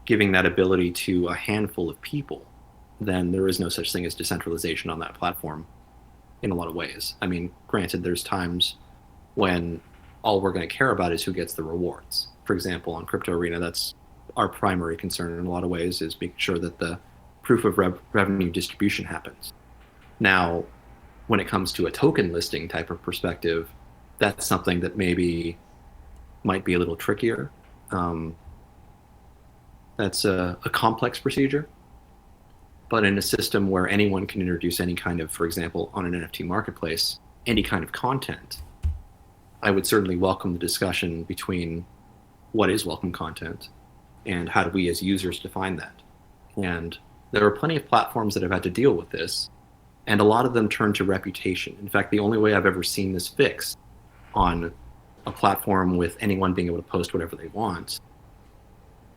giving that ability to a handful of people, then there is no such thing as decentralization on that platform in a lot of ways. I mean, granted, there's times when all we're going to care about is who gets the rewards. For example, on Crypto Arena, that's our primary concern in a lot of ways, is making sure that the proof of revenue distribution happens. Now, when it comes to a token listing type of perspective, that's something that maybe might be a little trickier. That's a complex procedure. But in a system where anyone can introduce any kind of, for example, on an NFT marketplace, any kind of content, I would certainly welcome the discussion between what is welcome content and how do we as users define that. And there are plenty of platforms that have had to deal with this, and a lot of them turn to reputation. In fact, the only way I've ever seen this fixed on a platform with anyone being able to post whatever they want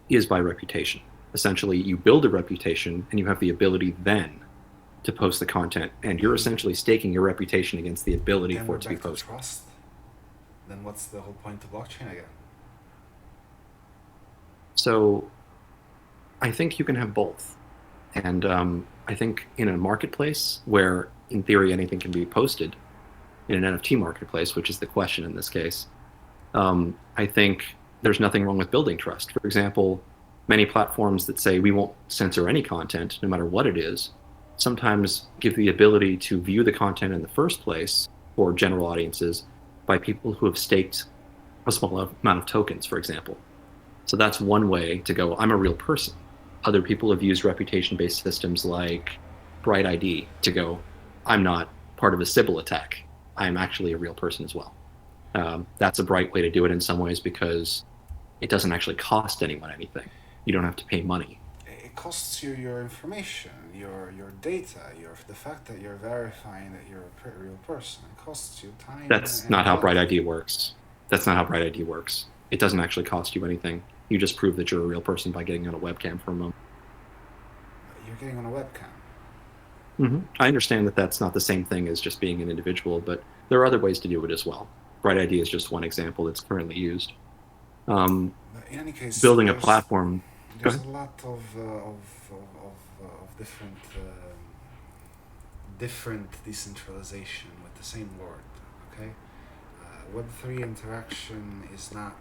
is by reputation. Essentially, you build a reputation and you have the ability then to post the content, and you're essentially staking your reputation against the ability Then for we're it to be back to posted. trust. Then what's the whole point of blockchain again? So I think you can have both. And I think in a marketplace where, in theory, anything can be posted, in an NFT marketplace, which is the question in this case, I think there's nothing wrong with building trust. For example, many platforms that say we won't censor any content, no matter what it is, sometimes give the ability to view the content in the first place for general audiences by people who have staked a small amount of tokens, for example. So that's one way to go, I'm a real person. Other people have used reputation-based systems like Bright ID to go, I'm not part of a Sybil attack. I'm actually a real person as well. That's a bright way to do it in some ways because it doesn't actually cost anyone anything. You don't have to pay money. It costs you your information, your data, the fact that you're verifying that you're a real person. It costs you time. That's and not how Bright quality. ID works. That's not how Bright ID works. It doesn't actually cost you anything. You just prove that you're a real person by getting on a webcam for a moment. You're getting on a webcam. I understand that that's not the same thing as just being an individual, but there are other ways to do it as well. Bright ID is just one example that's currently used. But in any case, Building a platform. There's a lot of different decentralization with the same word. Okay, Web3 interaction is not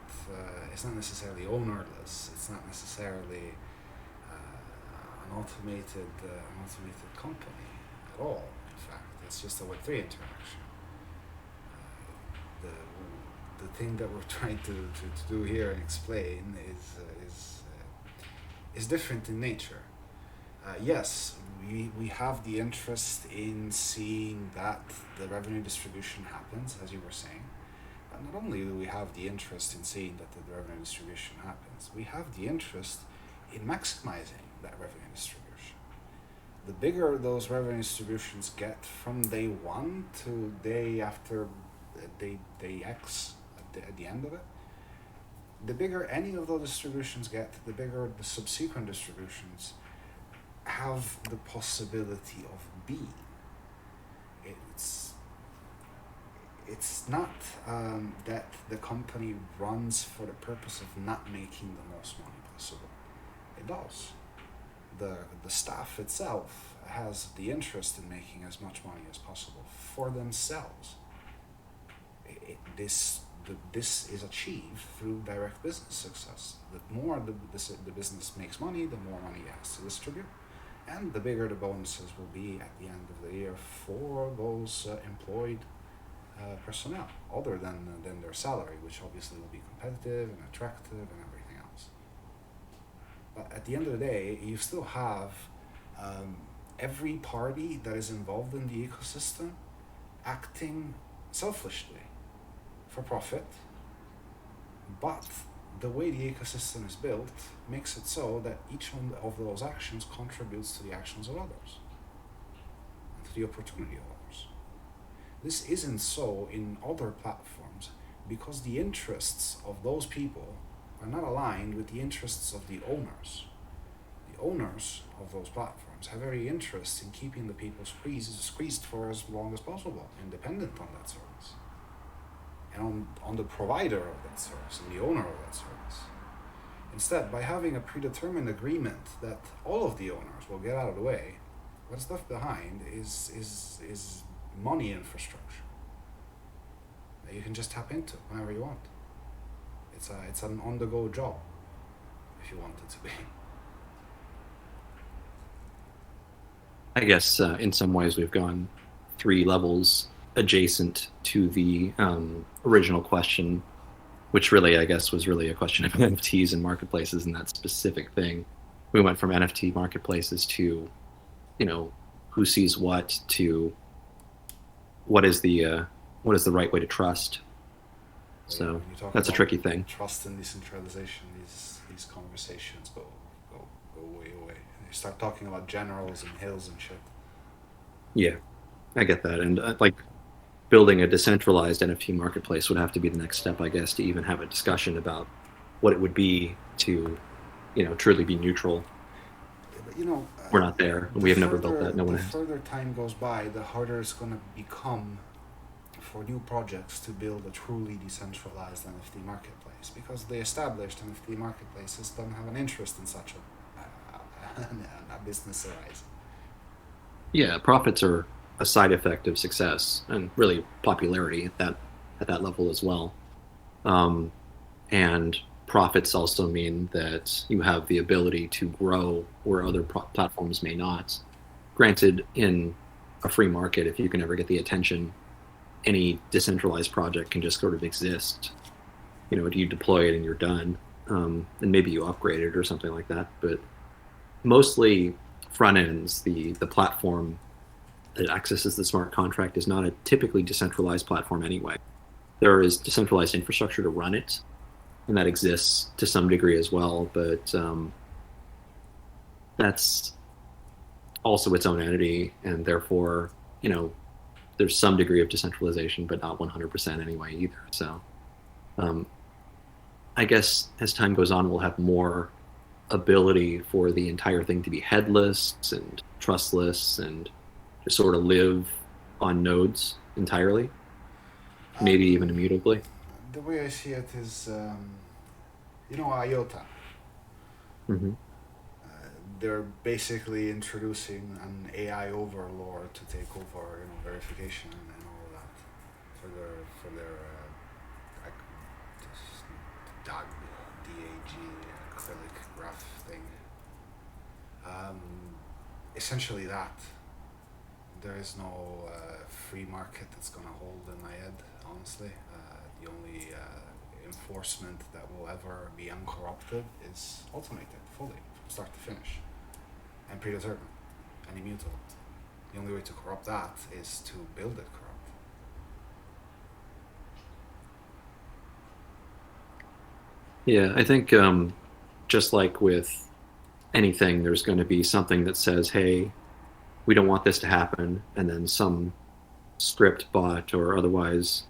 necessarily ownerless. It's not necessarily an automated company at all. In fact, it's just a Web3 interaction. The thing that we're trying to do here and explain is different in nature. Yes, we have the interest in seeing that the revenue distribution happens, as you were saying. But not only do we have the interest in seeing that the revenue distribution happens, we have the interest in maximizing that revenue distribution. The bigger those revenue distributions get from day one to day after day X at the end of it, the bigger any of those distributions get, the bigger the subsequent distributions have the possibility of being. It's not that the company runs for the purpose of not making the most money possible. It does. The staff itself has the interest in making as much money as possible for themselves. This is achieved through direct business success. The more the business makes money, the more money it has to distribute, and the bigger the bonuses will be at the end of the year for those employed personnel, other than their salary, which obviously will be competitive and attractive and everything else. But at the end of the day, you still have every party that is involved in the ecosystem acting selfishly for profit, but the way the ecosystem is built makes it so that each one of those actions contributes to the actions of others and to the opportunity of others. This isn't so in other platforms because the interests of those people are not aligned with the interests of the owners. The owners of those platforms have every interest in keeping the people squeezed for as long as possible, independent on that service. And on the provider of that service and the owner of that service. Instead, by having a predetermined agreement that all of the owners will get out of the way, what's left behind is money infrastructure that you can just tap into whenever you want. It's an on-the-go job, if you want it to be. I guess in some ways we've gone 3 levels adjacent to the original question, which really, I guess, was really a question of NFTs and marketplaces and that specific thing. We went from NFT marketplaces to, who sees what, to what is the right way to trust. So that's a tricky thing. Trust and decentralization. These conversations go way away. You start talking about generals and hills and shit. Yeah, I get that, and building a decentralized NFT marketplace would have to be the next step, I guess, to even have a discussion about what it would be to, truly be neutral. But, we're not there. We have never built that. No one has. The further time goes by, the harder it's going to become for new projects to build a truly decentralized NFT marketplace, because the established NFT marketplaces don't have an interest in such a business horizon. Yeah, profits are a side effect of success and really popularity at that level as well. And profits also mean that you have the ability to grow where other platforms may not. Granted, in a free market, if you can ever get the attention, any decentralized project can just sort of exist. You deploy it and you're done, and maybe you upgrade it or something like that. But mostly front ends, the platform that accesses the smart contract is not a typically decentralized platform anyway. There is decentralized infrastructure to run it, and that exists to some degree as well. But that's also its own entity, and therefore, there's some degree of decentralization, but not 100% anyway either. So I guess as time goes on, we'll have more ability for the entire thing to be headless and trustless and just sort of live on nodes entirely, maybe even immutably. The way I see it is, IOTA. Mm-hmm. They're basically introducing an AI overlord to take over, verification and all of that for their this DAG acrylic graph thing. Essentially that. There is no free market that's gonna hold in my head, honestly. The only enforcement that will ever be uncorrupted is automated fully from start to finish and predetermined and immutable. The only way to corrupt that is to build it corrupt. Yeah, I think just like with anything, there's going to be something that says, hey, we don't want this to happen, and then some script bot or otherwise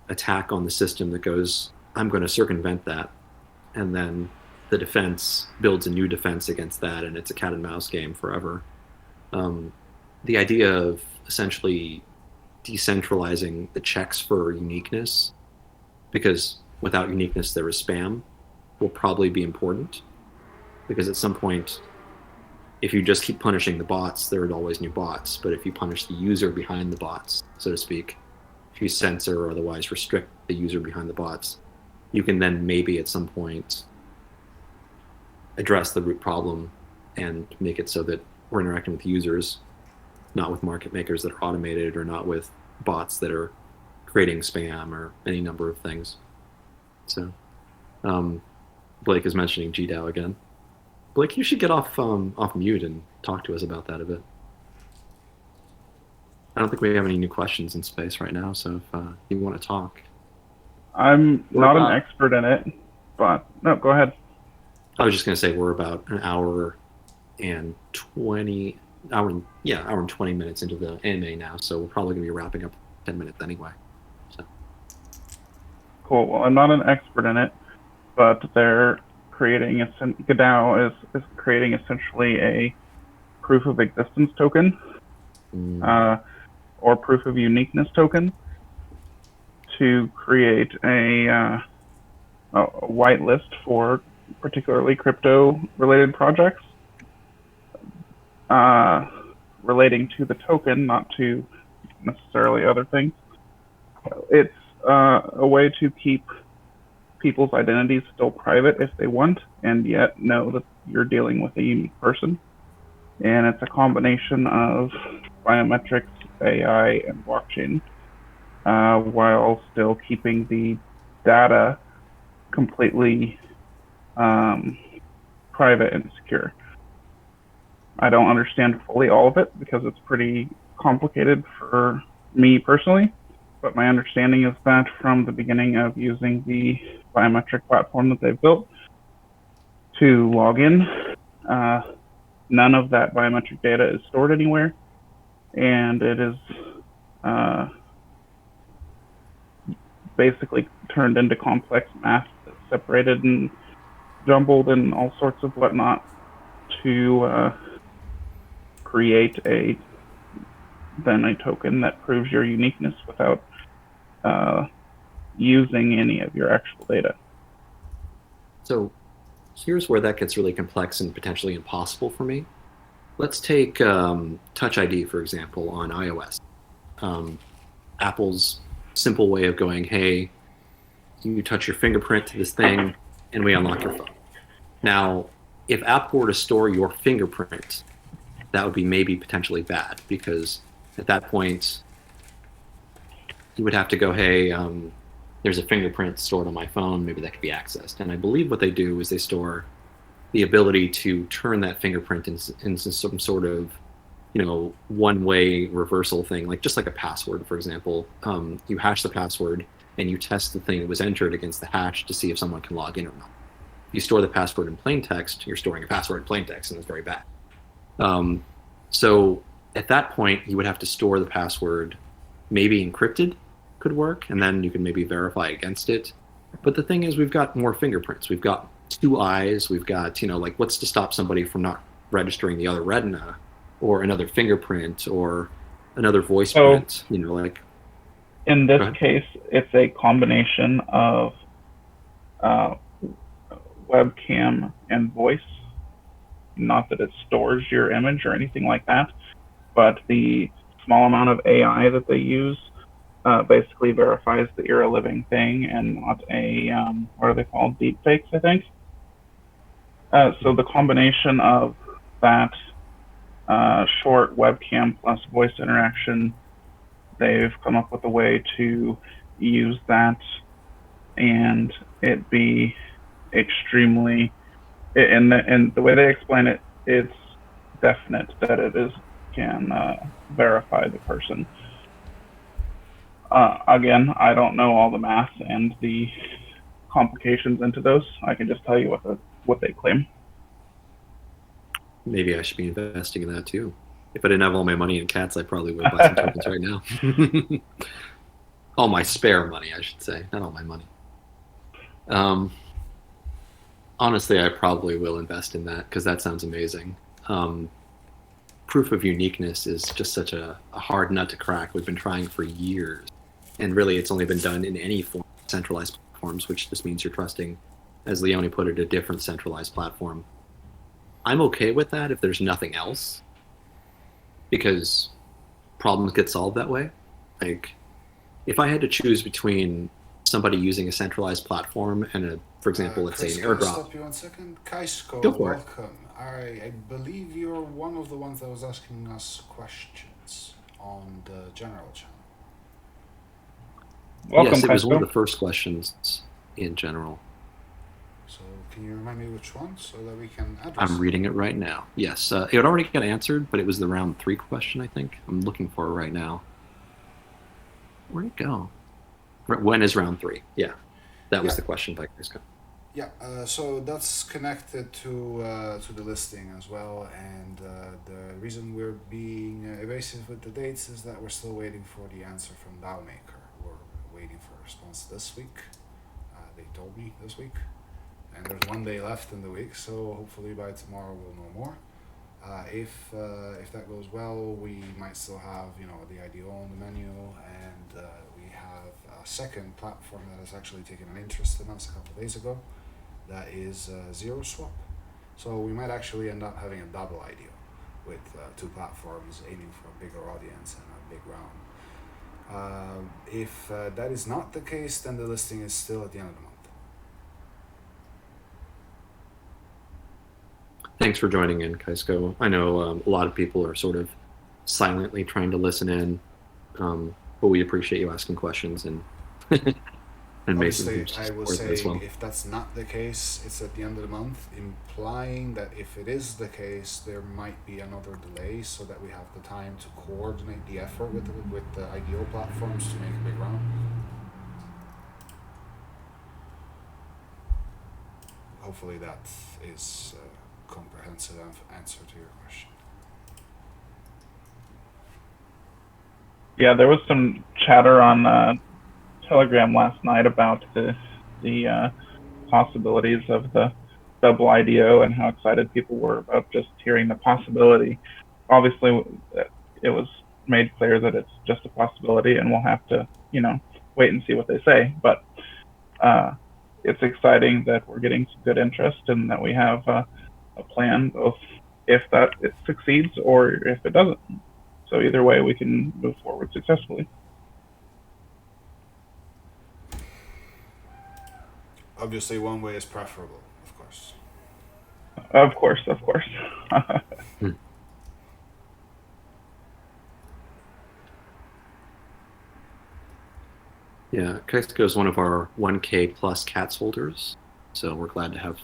attack on the system that goes, I'm going to circumvent that, and then the defense builds a new defense against that, and it's a cat and mouse game forever. The idea of essentially decentralizing the checks for uniqueness, because without uniqueness there is spam, will probably be important, because at some point, if you just keep punishing the bots, there are always new bots. But if you punish the user behind the bots, so to speak, if you censor or otherwise restrict the user behind the bots, you can then maybe at some point address the root problem and make it so that we're interacting with users, not with market makers that are automated, or not with bots that are creating spam or any number of things. So Blake is mentioning GDAO again. Blake, you should get off mute and talk to us about that a bit. I don't think we have any new questions in space right now, so if you want to talk. I'm not an expert in it, but no, go ahead. I was just going to say we're about an hour and 20 minutes into the AMA now, so we're probably going to be wrapping up 10 minutes anyway. So. Cool. Well, I'm not an expert in it, but they're creating GDAO is creating essentially a proof of existence token, or proof of uniqueness token, to create a whitelist for particularly crypto-related projects, relating to the token, not to necessarily other things. It's a way to keep people's identities still private if they want, and yet know that you're dealing with a unique person. And it's a combination of biometrics, AI, and blockchain, while still keeping the data completely private and secure. I don't understand fully all of it because it's pretty complicated for me personally, but my understanding is that from the beginning of using the biometric platform that they've built to log in, none of that biometric data is stored anywhere, and it is basically turned into complex math that's separated and jumbled and all sorts of whatnot to create a token that proves your uniqueness without using any of your actual data. So here's where that gets really complex and potentially impossible for me. Let's take Touch ID, for example, on iOS. Apple's simple way of going, hey, you touch your fingerprint to this thing, and we unlock your phone. Now, if Apple were to store your fingerprint, that would be maybe potentially bad, because at that point, you would have to go, hey, there's a fingerprint stored on my phone, maybe that could be accessed. And I believe what they do is they store the ability to turn that fingerprint into some sort of, one-way reversal thing, just like a password, for example. You hash the password, and you test the thing that was entered against the hash to see if someone can log in or not. If you store the password in plain text, you're storing a password in plain text, and it's very bad. So at that point, you would have to store the password, maybe encrypted could work, and then you can maybe verify against it. But the thing is, we've got more fingerprints. We've got 2 eyes. We've got, like, what's to stop somebody from not registering the other retina or another fingerprint or another voice print, like. In this case, it's a combination of webcam and voice. Not that it stores your image or anything like that, but the small amount of AI that they use basically verifies that you're a living thing and not a, what are they called? Deep fakes, I think. So the combination of that short webcam plus voice interaction, they've come up with a way to use that and it be extremely, and the way they explain it, it's definite that it can verify the person. Again, I don't know all the math and the complications into those. I can just tell you what they claim. Maybe I should be investing in that too. If I didn't have all my money in cats, I probably would buy some tokens right now. All my spare money, I should say, not all my money. Honestly, I probably will invest in that because that sounds amazing. Proof of uniqueness is just such a hard nut to crack. We've been trying for years. And really, it's only been done in any form of centralized platforms, which just means you're trusting, as Leone put it, a different centralized platform. I'm okay with that if there's nothing else, because problems get solved that way. Like, if I had to choose between somebody using a centralized platform and for example, let's say an airdrop. Stop you 1 second. Kaisko, go for welcome. I believe you're one of the ones that was asking us questions on the general channel. Welcome, yes, it was Kaisko. one of the first questions in general. So can you remind me which one so that we can address I'm reading it right now. Yes, it already got answered, but it was the round 3 question, I think. I'm looking for it right now. Where'd it go? When is round 3? Yeah, that was the question by Chris. Yeah, so that's connected to the listing as well, and the reason we're being evasive with the dates is that we're still waiting for the answer from DAOmaker. We're waiting for a response this week. They told me this week, and there's 1 day left in the week, so hopefully by tomorrow we'll know more. If that goes well, we might still have the IDO on the menu, and we have a second platform that has actually taken an interest in us a couple of days ago. That is Zero Swap. So we might actually end up having a double IDO with 2 platforms aiming for a bigger audience and a big round. If that is not the case, then the listing is still at the end of the month. Thanks for joining in, Kaisko. I know a lot of people are sort of silently trying to listen in, but we appreciate you asking questions and and Obviously, Mason I will support say as well. if that's not the case, it's at the end of the month, implying that if it is the case, there might be another delay so that we have the time to coordinate the effort with the IDO platforms to make a big round. Hopefully that is a comprehensive answer to your question. Yeah, there was some chatter on Telegram last night about the possibilities of the double IDO and how excited people were about just hearing the possibility. Obviously, it was made clear that it's just a possibility, and we'll have to, wait and see what they say. But it's exciting that we're getting some good interest and that we have a plan, both if it succeeds or if it doesn't. So either way, we can move forward successfully. Obviously, one way is preferable, of course. Of course, of course. Yeah, Kaisko is one of our 1K plus cats holders, so we're glad to have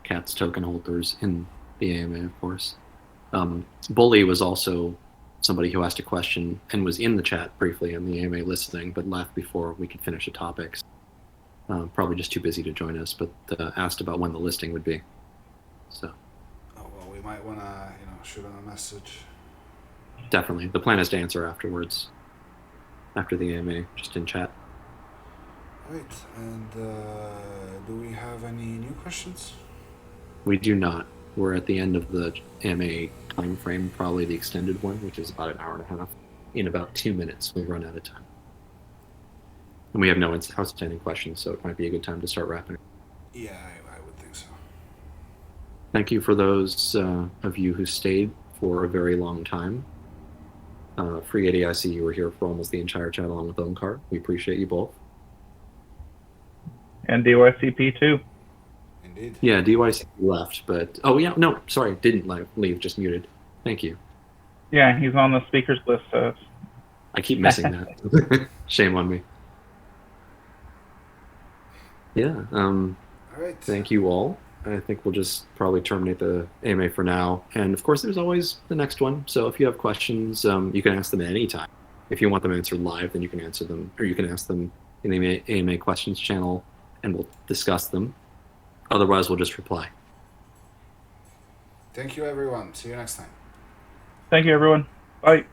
cats token holders in the AMA, of course. Bully was also somebody who asked a question and was in the chat briefly in the AMA listening, but left before we could finish the topics. Probably just too busy to join us, but asked about when the listing would be. So. Oh well, we might wanna shoot him a message. Definitely. The plan is to answer afterwards, after the AMA, just in chat. Right, and do we have any new questions? We do not. We're at the end of the AMA time frame, probably the extended one, which is about an hour and a half. In about 2 minutes, we run out of time. And we have no outstanding questions, so it might be a good time to start wrapping. Yeah, I would think so. Thank you for those of you who stayed for a very long time. Free 80, I see you were here for almost the entire chat along with Onkar. We appreciate you both. And DYCP too. Indeed. Yeah, DYC left, but... Oh, yeah, no, sorry, didn't leave, just muted. Thank you. Yeah, he's on the speakers list. So I keep missing that. Shame on me. Yeah, All right. thank you all. I think we'll just probably terminate the AMA for now. And of course, there's always the next one. So if you have questions, you can ask them at any time. If you want them answered live, then you can answer them, or you can ask them in the AMA questions channel, and we'll discuss them. Otherwise, we'll just reply. Thank you, everyone. See you next time. thank you, everyone. Bye.